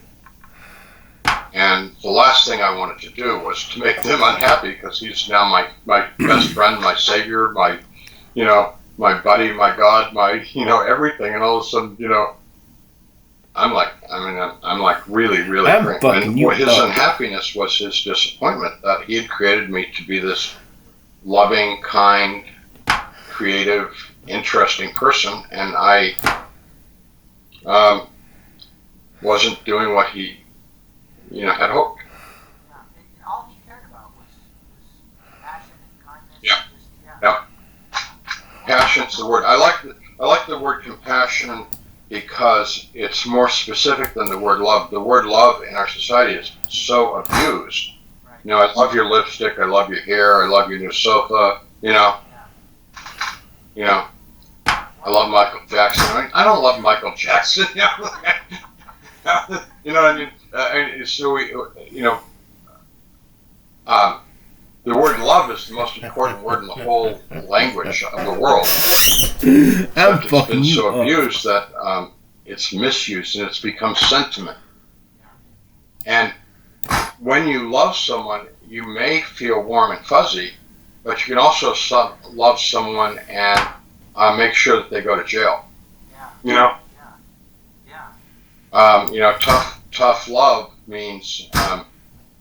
And the last thing I wanted to do was to make them unhappy, because he's now my best friend, my savior, my buddy, my God, my, everything. And all of a sudden, I'm like really, really crazy. And his unhappiness was his disappointment that he had created me to be this loving, kind, creative, interesting person, and I wasn't doing what he, had hoped. Yeah, and all he cared about was passion and kindness. Yeah. Passion's the word. I like the word compassion because it's more specific than the word love. The word love in our society is so abused. Right. I love your lipstick. I love your hair. I love your new sofa. I love Michael Jackson. I don't love Michael Jackson. You know what I mean? So the word love is the most important word in the whole language of the world. It's been so abused that it's misused and it's become sentiment. And when you love someone, you may feel warm and fuzzy, but you can also love someone and make sure that they go to jail. Tough love means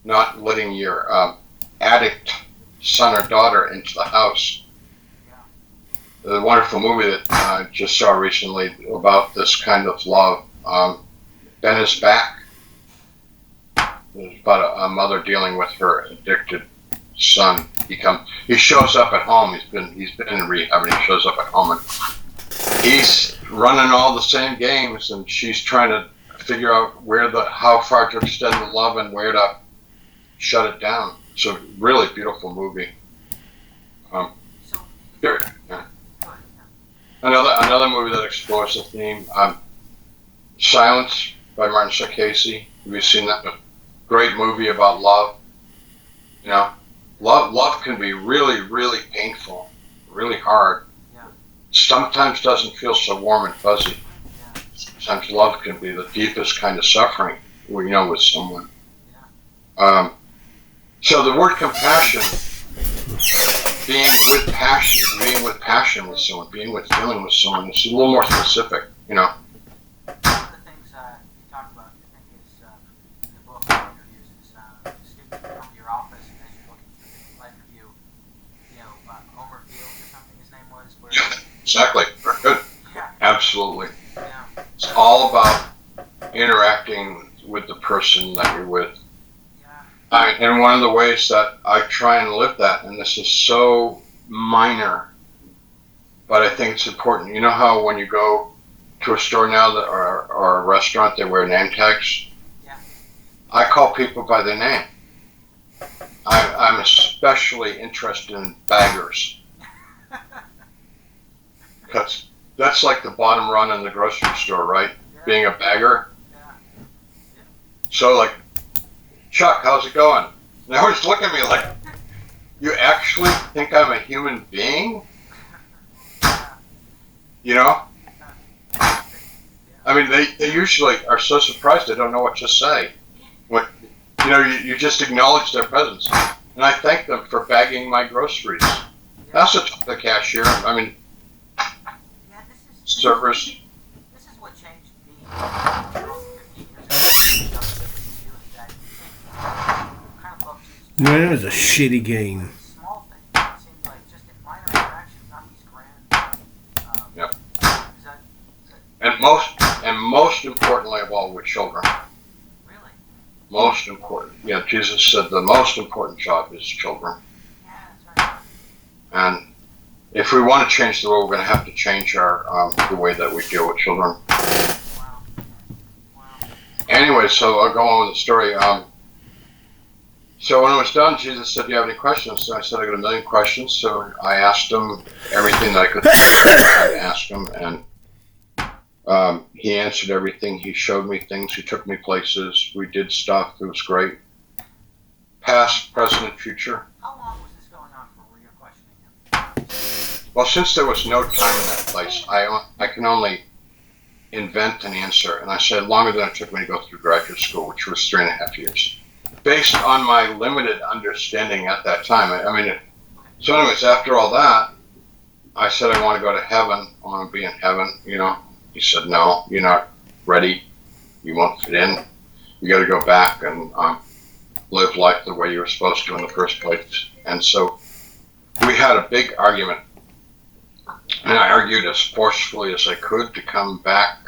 not letting your addict son or daughter into the house. The wonderful movie that I just saw recently about this kind of love, Ben is Back. It's about a mother dealing with her addicted son. He shows up at home. He's been in rehab, and he shows up at home, and he's running all the same games, and she's trying to figure out how far to extend the love and where to shut it down. It's a really beautiful movie. Another movie that explores the theme, Silence by Martin Scorsese. Have you seen that? Great movie about love. Love can be really, really painful, really hard. Sometimes doesn't feel so warm and fuzzy. Sometimes love can be the deepest kind of suffering, with someone. So the word compassion, being with passion with someone, being with feeling with someone, is a little more specific, One of the things you talk about, I think, is in the book interviews, is students come to your office, and as you're looking through the life review, Homer Fields or something his name was. Exactly. Very good. Yeah. Absolutely. Yeah. It's all about interacting with the person that you're with. And one of the ways that I try and live that, and this is so minor, but I think it's important. You know how when you go to a store now or a restaurant, they wear name tags? Yeah. I call people by their name. I'm especially interested in baggers. Because that's like the bottom run in the grocery store, right? Yeah. Being a bagger. Yeah. So like, Chuck, how's it going? And they always look at me like, you actually think I'm a human being? I mean, they usually are so surprised they don't know what to say. When, you just acknowledge their presence. And I thank them for bagging my groceries. I also talk to the cashier. I mean, servers. This is what changed me 15 years ago. That was a shitty game. Small things. It seems like just minor interactions, not these grand. And most importantly of all, with children. Really? Most important. Yeah, Jesus said the most important job is children. Yeah, that's right. And if we want to change the world, we're going to have to change the way that we deal with children. Wow. anyway, so I'll go on with the story. So when it was done, Jesus said, "Do you have any questions?" So I said, "I got a million questions." So I asked him everything that I could ask him, and he answered everything. He showed me things. He took me places. We did stuff. It was great. Past, present, and future. How long was this going on for where you're questioning him? Well, since there was no time in that place, I can only invent an answer. And I said longer than it took me to go through graduate school, which was 3.5 years. Based on my limited understanding at that time. So anyways, after all that, I said, I want to go to heaven. I want to be in heaven, He said, no, you're not ready. You won't fit in. You got to go back and live life the way you were supposed to in the first place. And so we had a big argument. And I argued as forcefully as I could to come back,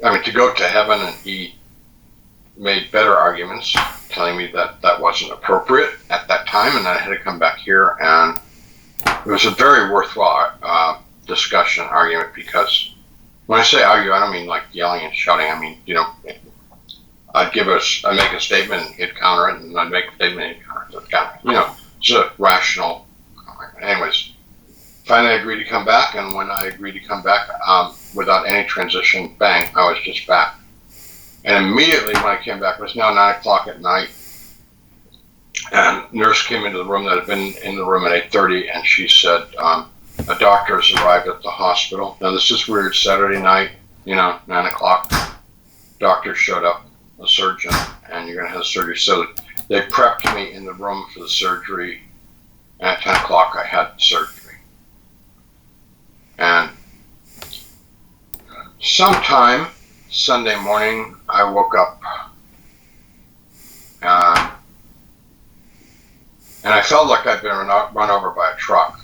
to go to heaven, and he made better arguments, telling me that that wasn't appropriate at that time, and I had to come back here. And it was a very worthwhile discussion, argument, because when I say argue, I don't mean like yelling and shouting. I'd make a statement, and he'd counter it, and I'd make a statement, and he'd counter it. It's a rational. Anyways, finally I agreed to come back, and when I agreed to come back, without any transition, bang, I was just back. And immediately when I came back, it was now 9 o'clock at night, and a nurse came into the room that had been in the room at 8:30, and she said, a doctor has arrived at the hospital. Now this is weird, Saturday night, 9 o'clock, doctor showed up, a surgeon, and you're going to have surgery. So they prepped me in the room for the surgery, and at 10 o'clock I had the surgery. And sometime Sunday morning, I woke up, and I felt like I'd been run over by a truck.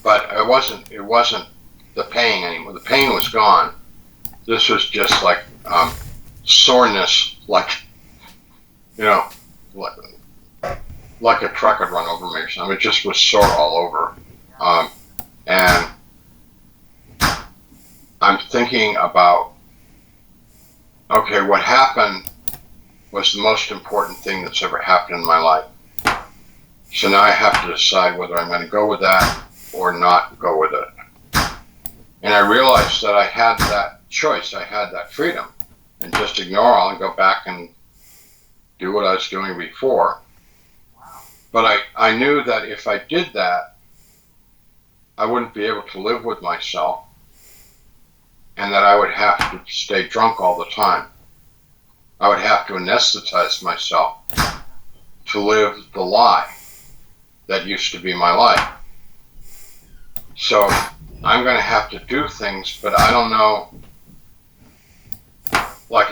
But it wasn't the pain anymore. The pain was gone. This was just like soreness, like a truck had run over me or something. It just was sore all over. And I'm thinking about, okay, what happened was the most important thing that's ever happened in my life. So now I have to decide whether I'm going to go with that or not go with it. And I realized that I had that choice, I had that freedom, and just ignore all and go back and do what I was doing before. Wow. But I knew that if I did that, I wouldn't be able to live with myself, and that I would have to stay drunk all the time. I would have to anesthetize myself to live the lie that used to be my life. So I'm going to have to do things, but I don't know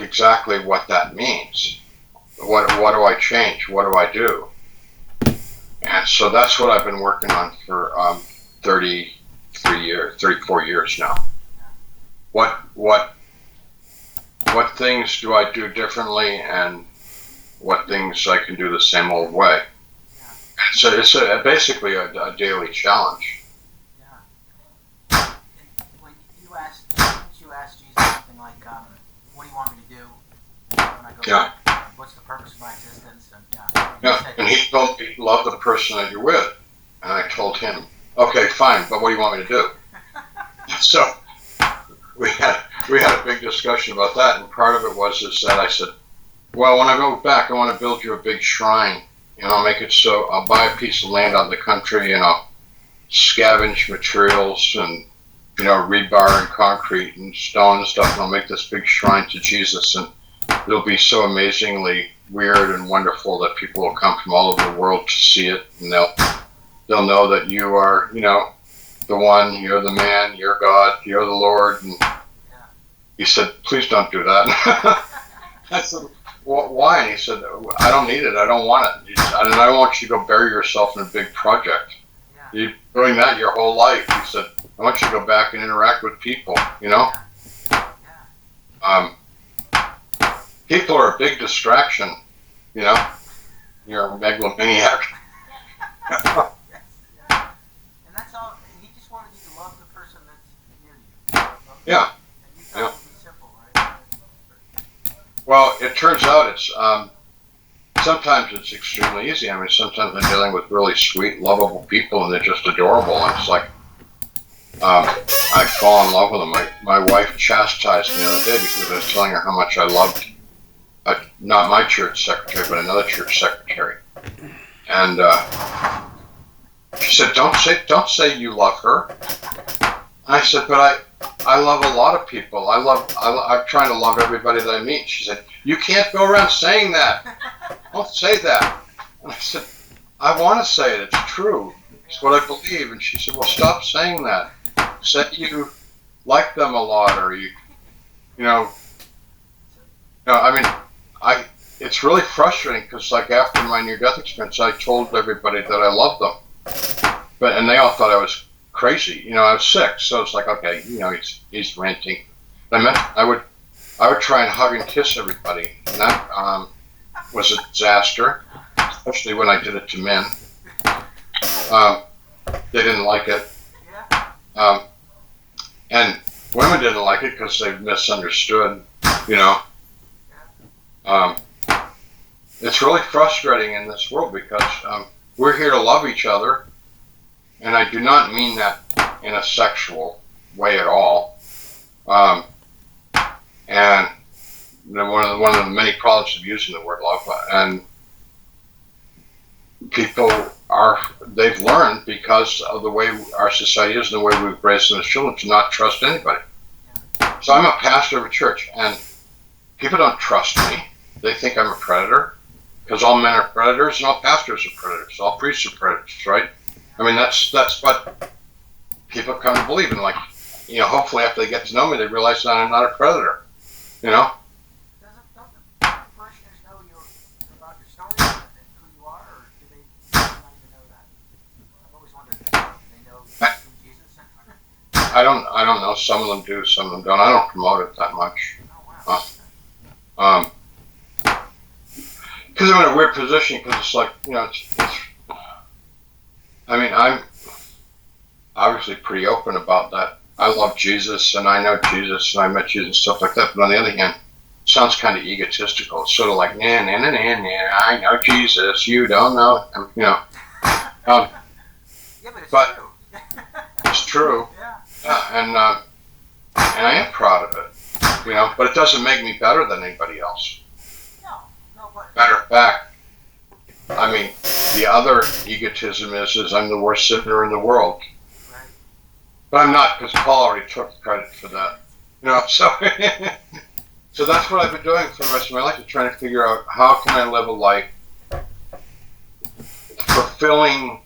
exactly what that means. What do I change? What do I do? And so that's what I've been working on for 34 years now. What things do I do differently, and what things I can do the same old way? So it's basically a daily challenge. Yeah. When you asked Jesus something like, "What do you want me to do when I go back? What's the purpose of my existence?" And he told me, love the person that you're with. And I told him, okay, fine, but what do you want me to do? So we had a big discussion about that, and part of it was that I said, well, when I go back, I want to build you a big shrine. Make it so I'll buy a piece of land out in the country, and I'll scavenge materials and, rebar and concrete and stone and stuff, and I'll make this big shrine to Jesus, and it'll be so amazingly weird and wonderful that people will come from all over the world to see it, and they'll know that you are, the one, you're the man, you're God, you're the Lord. And he said, please don't do that. I said, well, why? And he said, I don't need it. I don't want it. I don't want you to go bury yourself in a big project. You're doing that your whole life. He said, I want you to go back and interact with people, People are a big distraction, You're a megalomaniac. And that's all. He just wanted you to love the person that's near you. Yeah. And you thought it would be simple, right? Well, it turns out it's sometimes it's extremely easy. I mean, sometimes I'm dealing with really sweet, lovable people, and they're just adorable. And it's like I fall in love with them. My wife chastised me the other day because I was telling her how much I loved not my church secretary, but another church secretary. And she said, "Don't say you love her." I said, "But I love a lot of people. I'm trying to love everybody that I meet." She said, "You can't go around saying that. Don't say that." And I said, "I want to say it. It's true. It's what I believe." And she said, "Well, stop saying that. Say you like them a lot, or you know." I mean, it's really frustrating because, like, after my near-death experience, I told everybody that I loved them, and they all thought I was crazy. I was sick, so it's like, okay, he's ranting. I would try and hug and kiss everybody, and that was a disaster, especially when I did it to men. They didn't like it, and women didn't like it because they misunderstood. It's really frustrating in this world because we're here to love each other, and I do not mean that in a sexual way at all. And one of the many problems of using the word love, and people they've learned because of the way our society is and the way we've raised them as children to not trust anybody. So I'm a pastor of a church, and people don't trust me. They think I'm a predator, because all men are predators and all pastors are predators, all priests are predators, right? I mean, that's what people come to believe in. Like, hopefully after they get to know me, they realize that I'm not a predator. Don't the parishioners know about your story and who you are, or do they not even know that? I've always wondered that. Do they know who Jesus is? I don't know. Some of them do, some of them don't. I don't promote it that much. Oh, wow. Because I'm in a weird position, because it's like, I mean, I'm obviously pretty open about that. I love Jesus, and I know Jesus, and I met Jesus, and stuff like that. But on the other hand, it sounds kind of egotistical. It's sort of like, nah, I know Jesus, you don't know. Yeah, but it's true. It's true. Yeah. And I am proud of it, but it doesn't make me better than anybody else. Matter of fact, I mean, the other egotism is I'm the worst sinner in the world. Right. But I'm not, because Paul already took credit for that. So so that's what I've been doing for the rest of my life, is trying to figure out how can I live a life fulfilling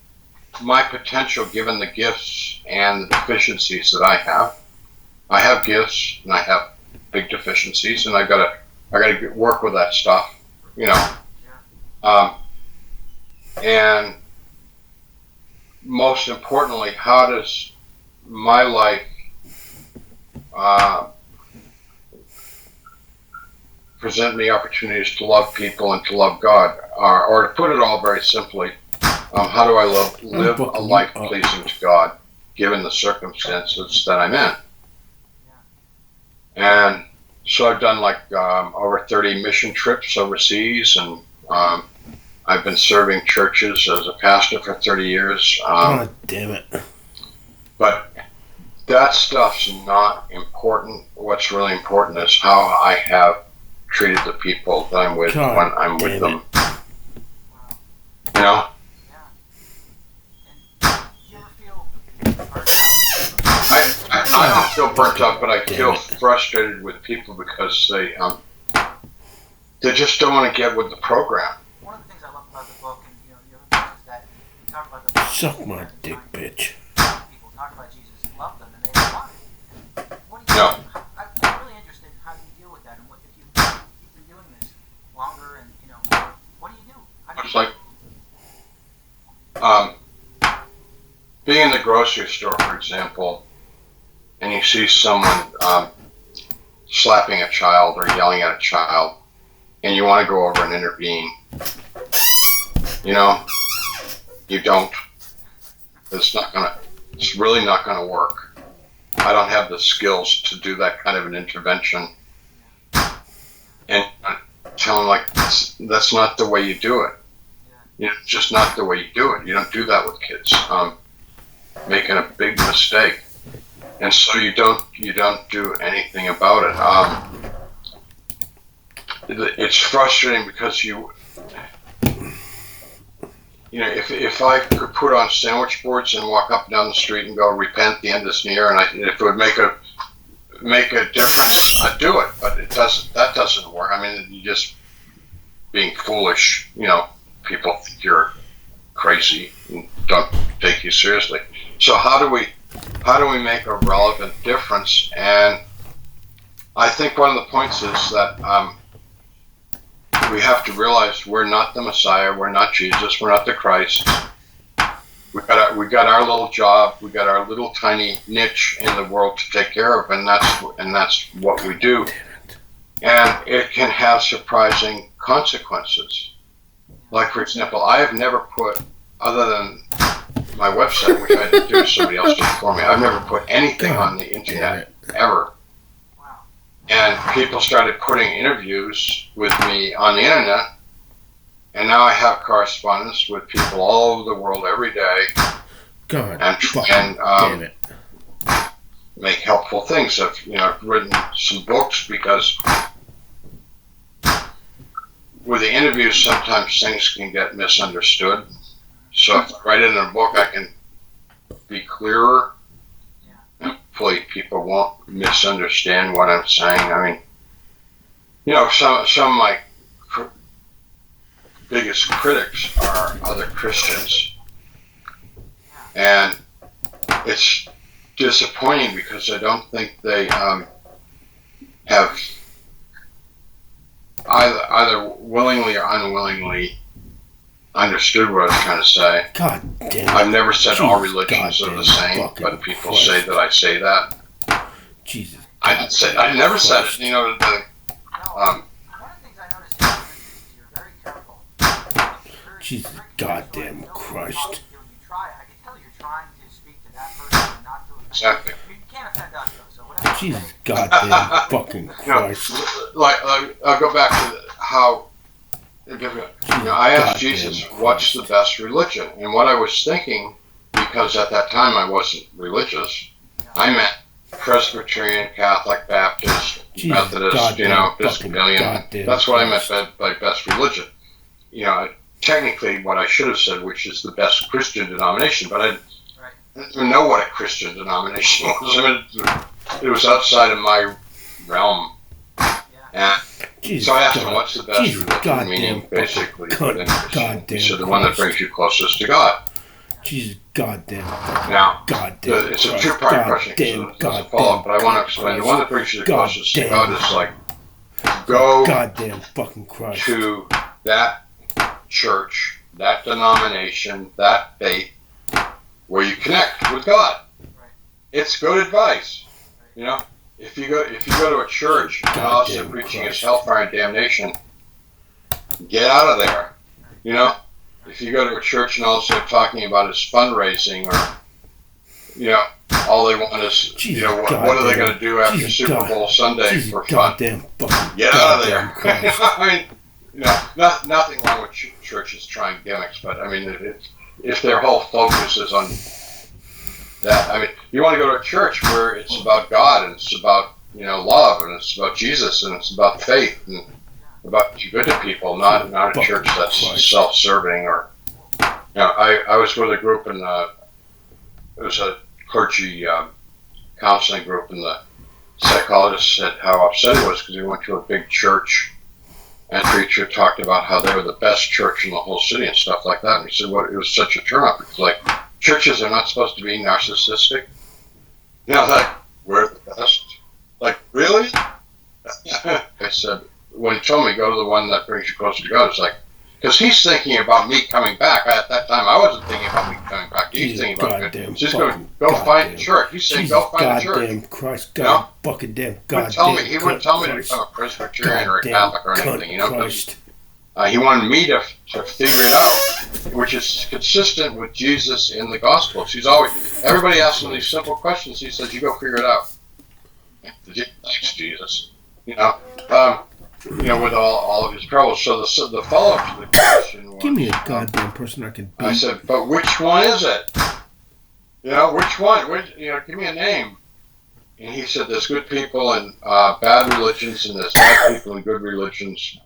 my potential given the gifts and the deficiencies that I have. I have gifts and I have big deficiencies, and I gotta work with that stuff. And most importantly, how does my life present me opportunities to love people and to love God? Or to put it all very simply, how do I live a life pleasing to God, given the circumstances that I'm in? And so I've done over 30 mission trips overseas, and I've been serving churches as a pastor for 30 years. God damn it. But that stuff's not important. What's really important is how I have treated the people that I'm with when I'm with them. Yeah. And do you ever feel burnt out? I don't feel burnt out, but I feel frustrated with people because they just don't want to get with the program. One of the things I love about the book, and the other things, is that you talk about the suck my dick, bitch. People talk about Jesus, love them, and they don't want it. What do you do? I'm really interested in how you deal with that, and what if you've been doing this longer, and what do you do? It's like being in the grocery store, for example, and you see someone slapping a child or yelling at a child, and you want to go over and intervene. You don't. It's really not gonna work. I don't have the skills to do that kind of an intervention. And tell them, like, that's not the way you do it. It's just not the way you do it. You don't do that with kids. Making a big mistake, and so you don't do anything about it. It's frustrating because if I could put on sandwich boards and walk up and down the street and go, repent, the end is near, and if it would make a difference, I'd do it. But it doesn't. That doesn't work. I mean, you're just being foolish. People think you're crazy and don't take you seriously. So how do we make a relevant difference? And I think one of the points is that we have to realize we're not the Messiah, we're not Jesus, we're not the Christ. We got our little job, we got our little tiny niche in the world to take care of, and that's what we do. And it can have surprising consequences. Like, for example, I have never put, other than my website, which I had to do, somebody else did for me, I've never put anything on the internet, ever. And people started putting interviews with me on the internet, and now I have correspondence with people all over the world every day, and make helpful things. I've written some books because with the interviews, sometimes things can get misunderstood. So if I write it in a book, I can be clearer. Hopefully people won't misunderstand what I'm saying. I mean, some of my biggest critics are other Christians. And it's disappointing because I don't think they have either willingly or unwillingly understood what I was trying to say. God damn it. I've never said all religions are the same, but people say that I say that. Jesus. I never said it. One of the things I noticed is you're very careful. Jesus goddamn Christ. I can tell you're trying to speak to that person and not to offend. Exactly. You can't offend us, though, so whatever. Jesus goddamn fucking Christ. I'll go back to how. I asked Jesus, what's the best religion? And what I was thinking, because at that time I wasn't religious, I meant Presbyterian, Catholic, Baptist, Methodist, Episcopalian. That's what I meant by best religion. Technically what I should have said, which is the best Christian denomination, but I didn't know what a Christian denomination was. I mean, it was outside of my realm. And so I asked him, what's the best religion? Meaning, basically, he said, the one that brings you closest to God. Jesus goddamn. Now, it's a two-part question, so there's a follow-up, but I want to explain. The one that brings you closest to God is like, go to that church, that denomination, that faith, where you connect with God. It's good advice, If you go to a church and all they're preaching is hellfire and damnation, get out of there. If you go to a church and all they're talking about is fundraising, or all they want is what are they going to do after Super Bowl Sunday for fun? Get out of there. I mean, nothing wrong with churches trying gimmicks, but I mean, if their whole focus is on that, I mean, you want to go to a church where it's about God, and it's about love, and it's about Jesus, and it's about faith, and about being good to people, not a church that's self-serving. Or I was with a group, and it was a clergy counseling group, and the psychologist said how upset he was because he went to a big church, and the preacher talked about how they were the best church in the whole city and stuff like that. And he said, it was such a turn-up. It's like, churches are not supposed to be narcissistic. We're the best. Like, really? I said, when he told me, go to the one that brings you closer to God, it's like, because he's thinking about me coming back. At that time, I wasn't thinking about me coming back. He's thinking about it. He's going, go find a church. He's saying, go find a church. Goddamn Christ, He wouldn't tell me to become a Presbyterian or a Catholic or anything, He wanted me to figure it out, which is consistent with Jesus in the Gospels. Everybody asks him these simple questions. He says, you go figure it out. Thanks, Jesus. with all of his troubles. So the follow-up to the question was, give me a goddamn person I can beat. I said, but which one is it? Which one? Give me a name. And he said, there's good people in bad religions, and there's bad people in good religions,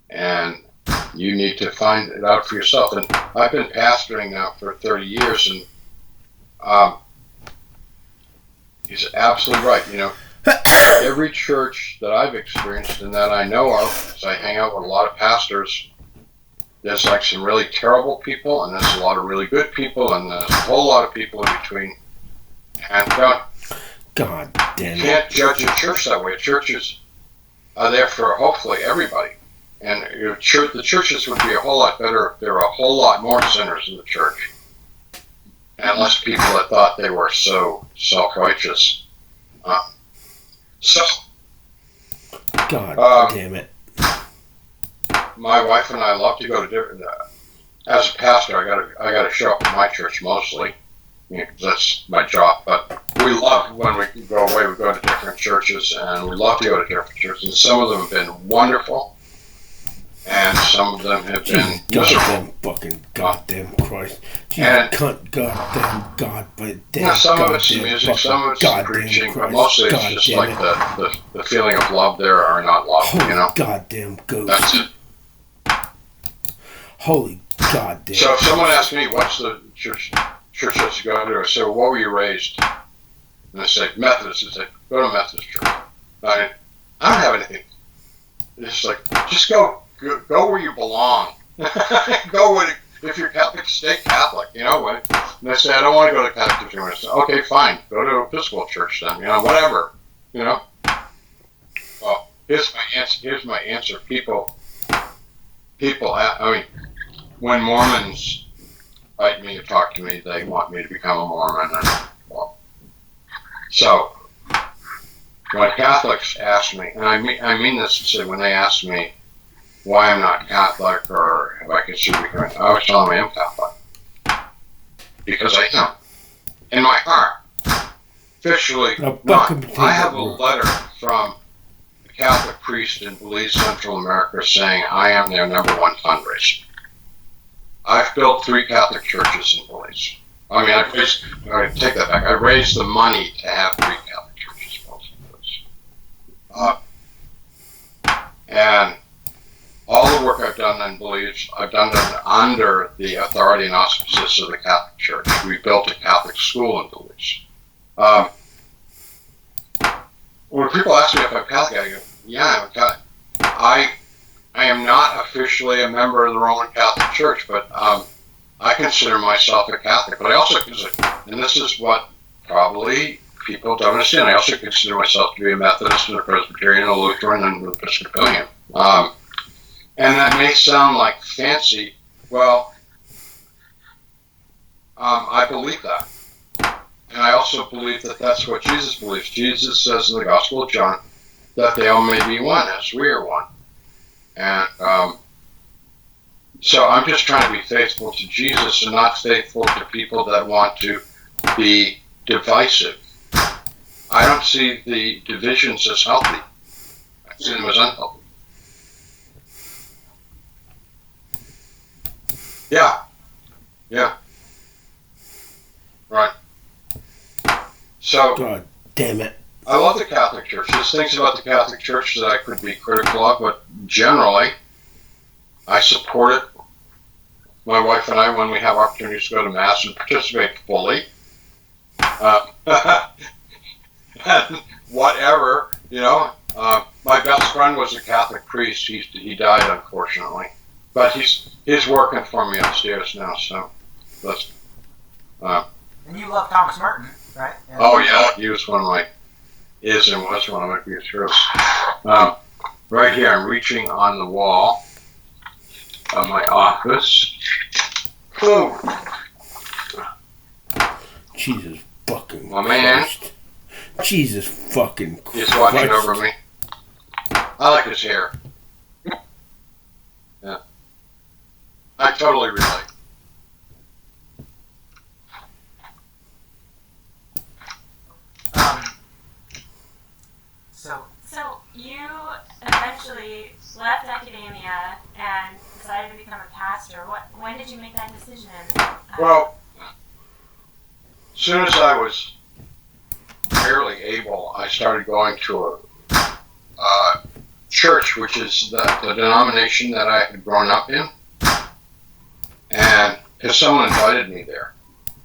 and you need to find it out for yourself. And I've been pastoring now for 30 years, and he's absolutely right. Every church that I've experienced and that I know of, because I hang out with a lot of pastors, there's like some really terrible people, and there's a lot of really good people, and there's a whole lot of people in between. And God damn it. You can't judge a church that way. Churches are there for hopefully everybody. And the churches would be a whole lot better if there were a whole lot more sinners in the church. And less people that thought they were so self-righteous. God damn it. My wife and I love to go to different... as a pastor, I got to show up at my church mostly. Because that's my job. But we love when we go away, we go to different churches, and we love to go to different churches. And some of them have been wonderful, and some of them have been goddamn fucking goddamn Christ. And cunt, goddamn God, but some of it's music, some of it's preaching, but mostly it's just like the feeling of love there or not love. Holy goddamn ghost. That's it. Holy goddamn. So if someone asks me, what's the church that you go to, I say, well, what were you raised? And I say, Methodist. I say, go to Methodist church. I don't have anything. It's like, just go where you belong. Go where, if you're Catholic, stay Catholic, And I say, I don't want to go to Catholic church. I say, okay, fine, go to Episcopal church then, whatever, Well, here's my answer. People, when Mormons invite me to talk to me, they want me to become a Mormon. So when Catholics ask me, and I mean this to say, when they ask me why I'm not Catholic or if I consider becoming, I always tell them I am Catholic. Because I am. In my heart. Officially not. I have a letter from a Catholic priest in Belize, Central America, saying I am their #1 fundraiser. I've built 3 Catholic churches in Belize. I take that back. I raised the money to have 3 Catholic churches built in Belize. And all the work I've done in Belize, I've done it under the authority and auspices of the Catholic Church. We built a Catholic school in Belize. When people ask me if I'm Catholic, I go, yeah, I'm Catholic. I am not officially a member of the Roman Catholic Church, but I consider myself a Catholic. But I also consider, and this is what probably people don't understand, I also consider myself to be a Methodist and a Presbyterian, a Lutheran, and an Episcopalian. And that may sound like fancy. Well, I believe that. And I also believe that that's what Jesus believes. Jesus says in the Gospel of John that they all may be one, as we are one. And so I'm just trying to be faithful to Jesus and not faithful to people that want to be divisive. I don't see the divisions as healthy. I see them as unhealthy. Yeah. Right. So, God damn it. I love the Catholic Church. There's things about the Catholic Church that I could be critical of, but generally, I support it. My wife and I, when we have opportunities to go to Mass and participate fully, whatever, my best friend was a Catholic priest. He died, unfortunately. But he's working for me upstairs now, so that's... and you love Thomas Merton, right? And oh, yeah, he was one of my... was one of my biggest heroes. Right here, I'm reaching on the wall of my office. Oh. Jesus fucking my man. Christ. Jesus fucking Christ. He's watching over me. I like his hair. Yeah. I totally relate. So you eventually left academia and decided to become a pastor. When did you make that decision? Well, as soon as I was fairly able, I started going to a church, which is the denomination that I had grown up in, and because someone invited me there.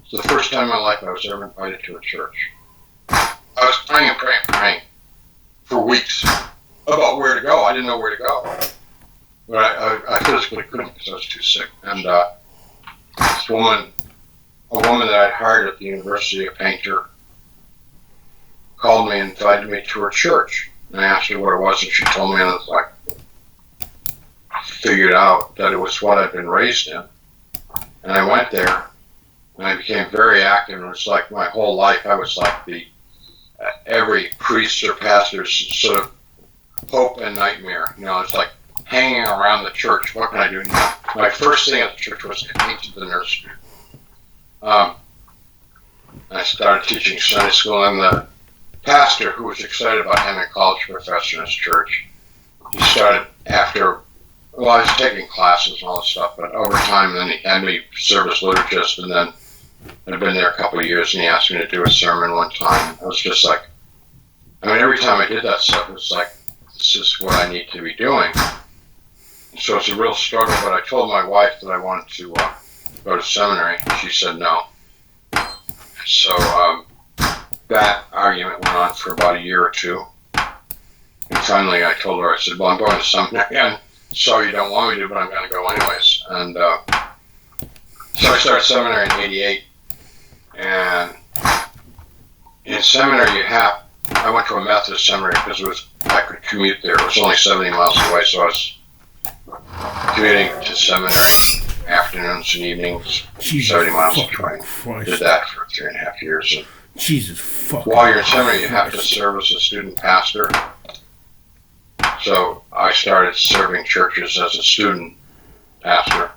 It's the first time in my life I was ever invited to a church. I was praying and praying and praying for weeks about where to go. I didn't know where to go, but I physically couldn't because I was too sick. And this woman, a woman that I'd hired at the university, a painter, called me and invited me to her church. And I asked her what it was, and she told me, and I was like, figured out that it was what I'd been raised in. And I went there, and I became very active. And it was like my whole life, I was like the every priest or pastor's sort of hope and nightmare. You know, it's like hanging around the church. What can I do now? My first thing at the church was to teach the nursery. I started teaching Sunday school, and the pastor, who was excited about having a college professor in his church, he started after, well, I was taking classes and all this stuff, but over time, then he had me serve as liturgist, and then I'd been there a couple of years, and he asked me to do a sermon one time. I was just like, I mean, every time I did that stuff, it was like, this is what I need to be doing. And so it's a real struggle, but I told my wife that I wanted to go to seminary. She said no. So that argument went on for about a year or two. And finally I told her, I said, well, I'm going to seminary. And sorry you don't want me to, but I'm going to go anyways. And so I started seminary in 88. And in seminary I went to a Methodist seminary because I could commute there. It was only 70 miles away, so I was commuting to seminary afternoons and evenings, Jesus 70 miles of train. Did that for 3.5 years. And Jesus fucking while you're in seminary, you have to serve as a student pastor. So I started serving churches as a student pastor.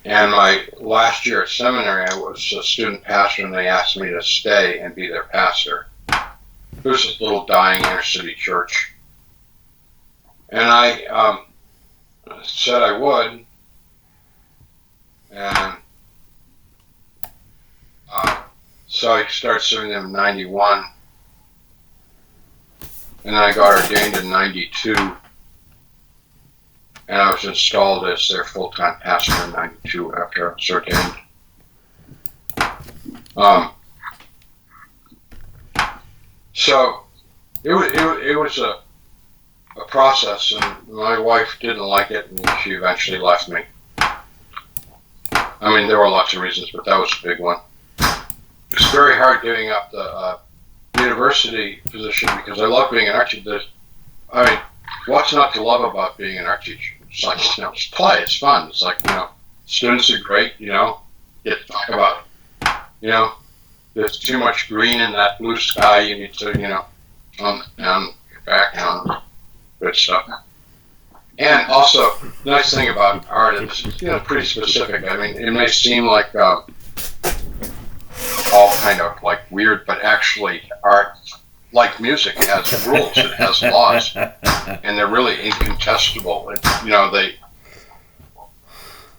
And my last year at seminary, I was a student pastor, and they asked me to stay and be their pastor. It was a little dying inner city church. And I said I would. And so I started serving them in 91. And then I got ordained in 92. And I was installed as their full-time pastor in 92 after I was ordained. So it was a process, and my wife didn't like it, and she eventually left me. I mean, there were lots of reasons, but that was a big one. It's very hard giving up the university position because I love being an art teacher. I mean, what's not to love about being an art teacher? It's like, you know, it's play, it's fun. It's like, you know, students are great, you know, get to talk about it. You know, there's too much green in that blue sky, you need to, you know, on your back on good stuff. And also, the nice thing about art is, you know, pretty specific. I mean, it may seem like all kind of like weird, but actually art, like music, has rules, it has laws, and they're really incontestable. You know,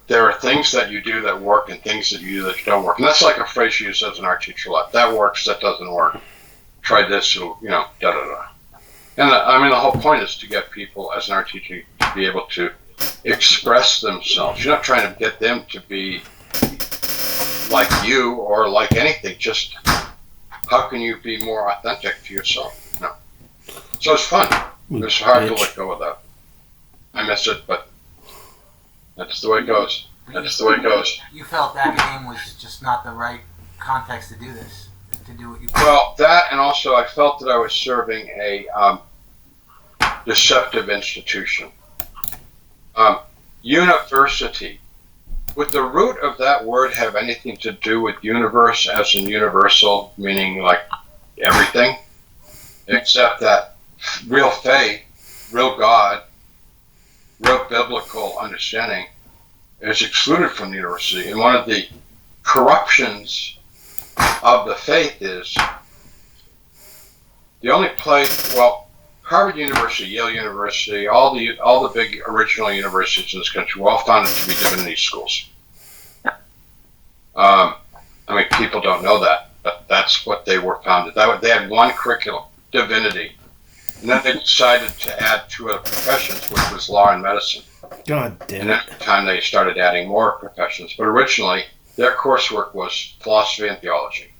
there are things that you do that work and things that you do that don't work. And that's like a phrase used as an art teacher a lot. That works, that doesn't work. Try this, you know, da-da-da. And I mean, the whole point is to get people, as an art teacher, to be able to express themselves. You're not trying to get them to be like you or like anything. Just how can you be more authentic to yourself? No. So it's fun. It's hard to let go of that. I miss it, but that's the way it goes. That's the way it goes. You felt academia was just not the right context to do this, to do what you. Well, that, and also I felt that I was serving a deceptive institution. University. Would the root of that word have anything to do with universe as in universal, meaning like everything? Except that real faith, real God, real biblical understanding is excluded from the university. And one of the corruptions of the faith is the only place, well, Harvard University, Yale University, all the big original universities in this country were all founded to be divinity schools. People don't know that, but that's what they were founded. They had one curriculum, divinity. And then they decided to add 2 other professions, which was law and medicine. God damn it. And at the time they started adding more professions. But originally, their coursework was philosophy and theology,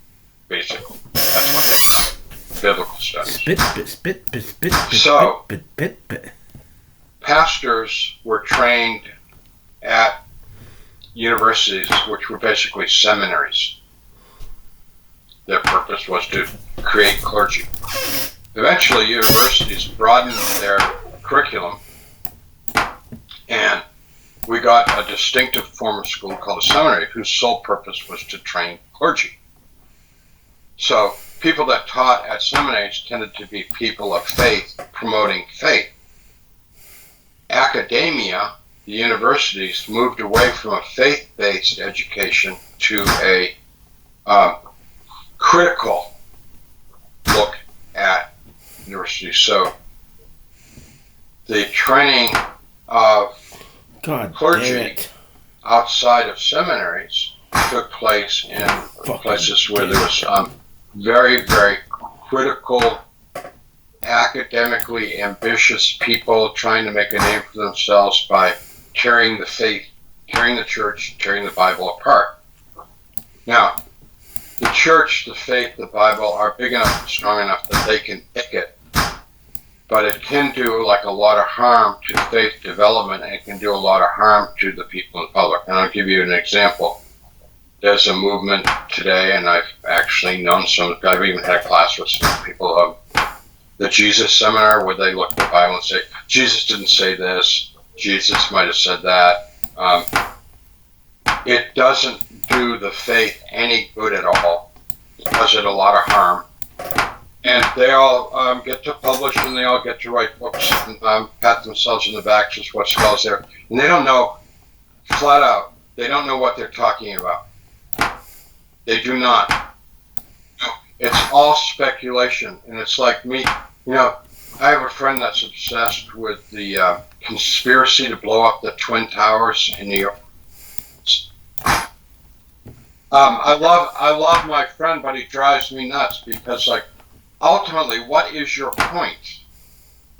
basically. That's what they found. Biblical studies. So, pastors were trained at universities, which were basically seminaries. Their purpose was to create clergy. Eventually, universities broadened their curriculum, and we got a distinctive form of school called a seminary, whose sole purpose was to train clergy. So, people that taught at seminaries tended to be people of faith, promoting faith. Academia, the universities, moved away from a faith-based education to a critical look at universities. So the training of clergy outside of seminaries took place in places where there was very, very critical, academically ambitious people trying to make a name for themselves by tearing the faith, tearing the church, tearing the Bible apart. Now, the church, the faith, the Bible are big enough and strong enough that they can pick it, but it can do like a lot of harm to faith development, and it can do a lot of harm to the people in the public. And I'll give you an example. There's a movement today, and I've actually known I've even had a class with some people of the Jesus seminar where they look at the Bible and say, Jesus didn't say this, Jesus might have said that. It doesn't do the faith any good at all. It does it a lot of harm. And they all get to publish, and they all get to write books and pat themselves in the back, just what scholars there. And they don't know, flat out, they don't know what they're talking about. They do not. It's all speculation, and it's like me. I have a friend that's obsessed with the conspiracy to blow up the Twin Towers in New York. I love my friend, but he drives me nuts because, ultimately, what is your point?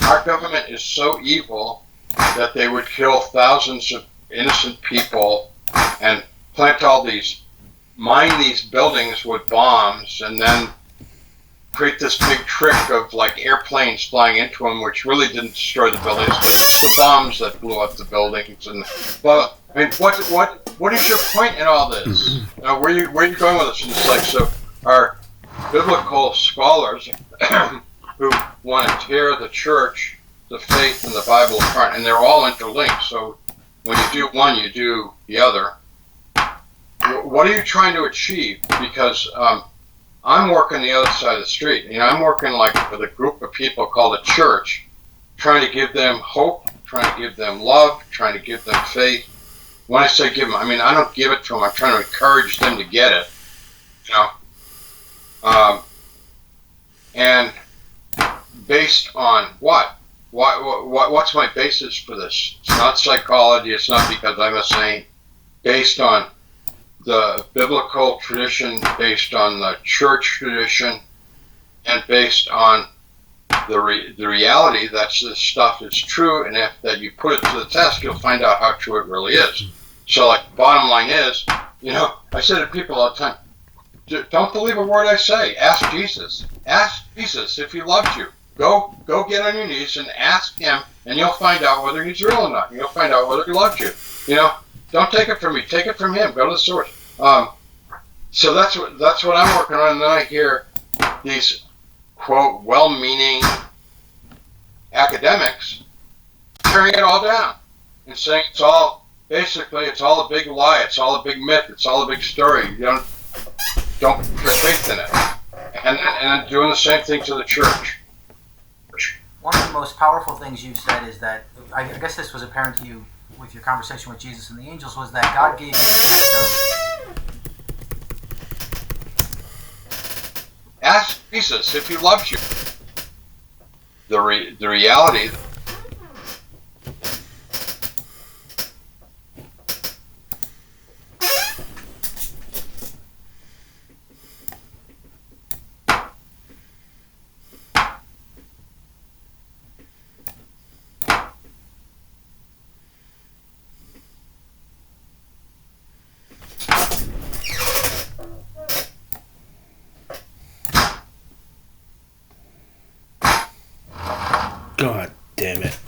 Our government is so evil that they would kill thousands of innocent people and mine these buildings with bombs, and then create this big trick of airplanes flying into them, which really didn't destroy the buildings, but it's the bombs that blew up the buildings. And what is your point in all this? Where are you going with this? And it's so our biblical scholars who want to tear the church, the faith, and the Bible apart, and they're all interlinked. So when you do one, you do the other. What are you trying to achieve? Because I'm working the other side of the street. I'm working with a group of people called a church, trying to give them hope, trying to give them love, trying to give them faith. When I say give them, I don't give it to them. I'm trying to encourage them to get it. And based on what? What's my basis for this? It's not psychology. It's not because I'm a saint. Based on the biblical tradition, based on the church tradition, and based on the reality that this stuff is true, and if that you put it to the test, you'll find out how true it really is. So, the bottom line is, I say to people all the time, don't believe a word I say. Ask Jesus. Ask Jesus if he loves you. Go get on your knees and ask him, and you'll find out whether he's real or not. You'll find out whether he loves you. Don't take it from me. Take it from him. Go to the source. So that's what I'm working on. And then I hear these, quote, well-meaning academics tearing it all down and saying it's all a big lie. It's all a big myth. It's all a big story. You don't put faith in it. And then doing the same thing to the church. One of the most powerful things you've said is that, I guess this was apparent to you with your conversation with Jesus and the angels, was that God gave you Ask Jesus if he loves you. the reality. God damn it.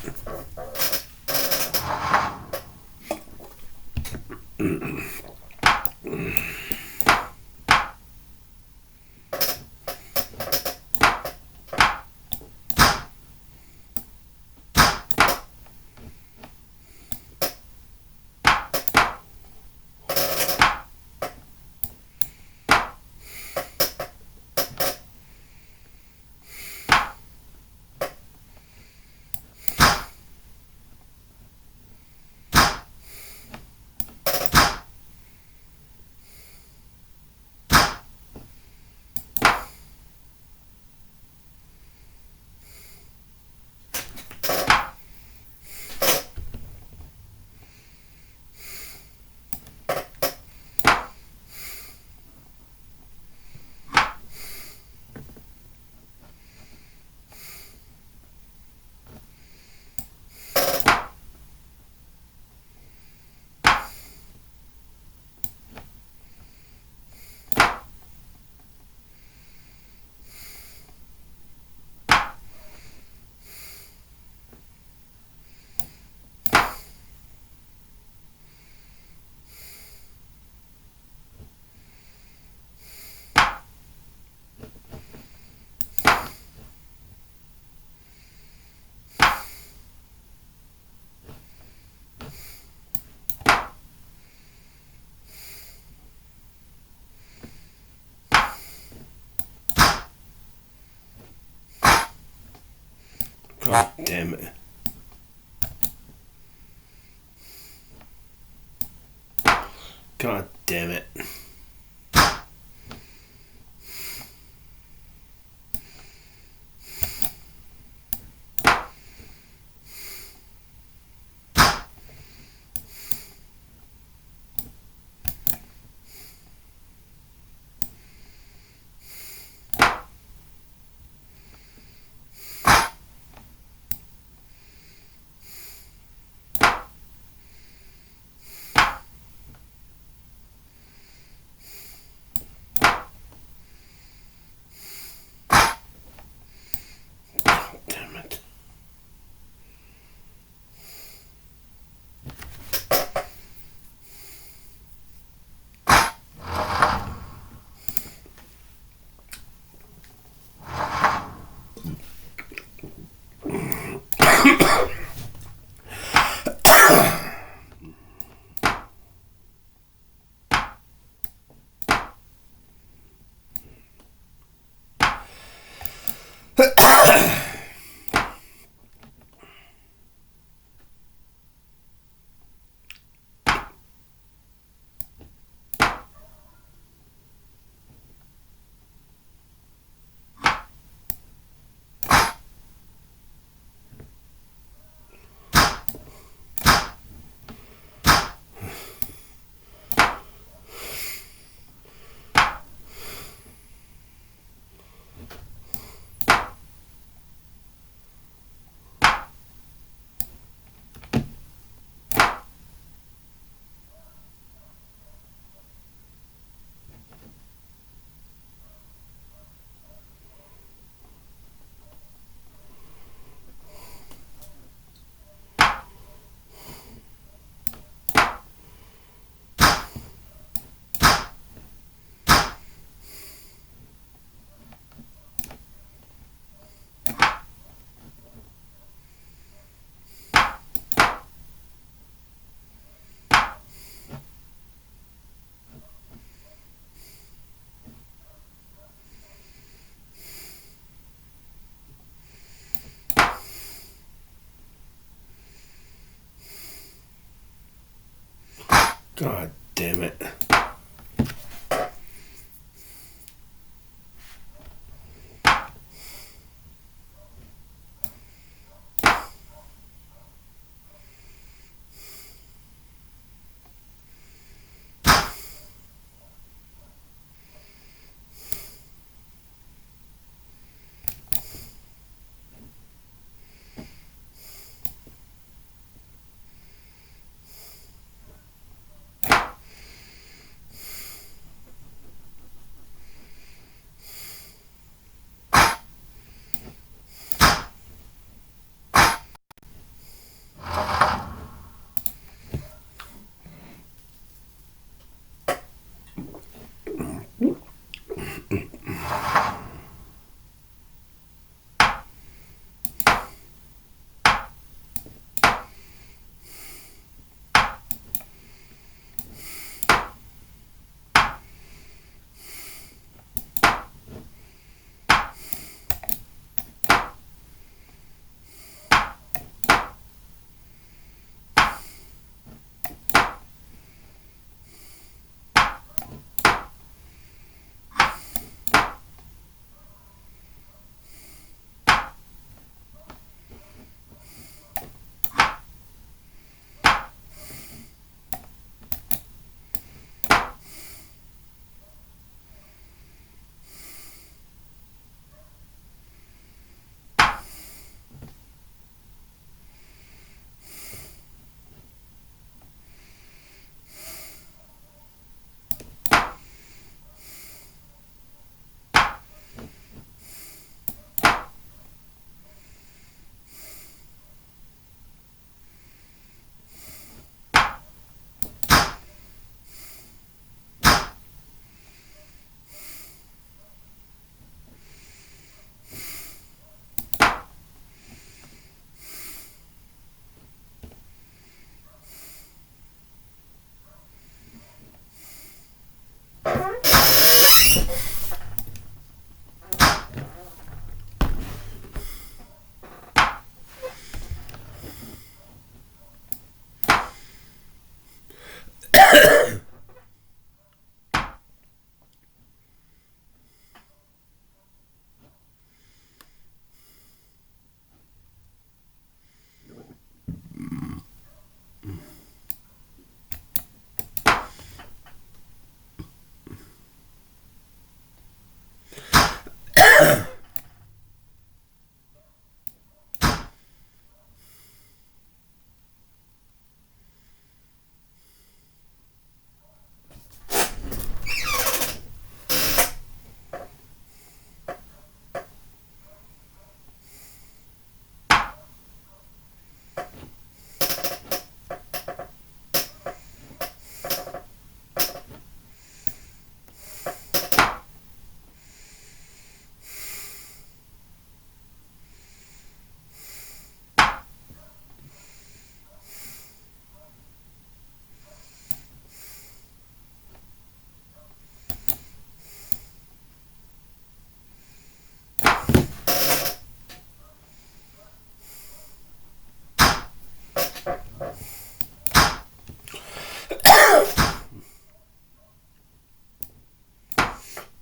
God damn it. God damn it. Damn it. God damn it.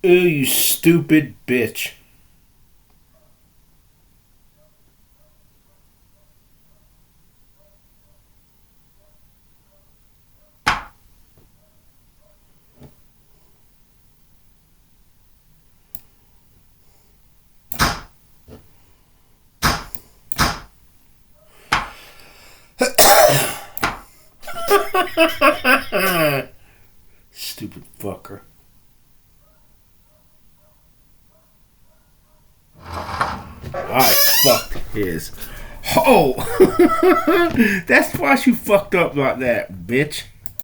Ew, you stupid bitch. Stupid fucker. I fucked his. Oh! That's why you fucked up like that, bitch.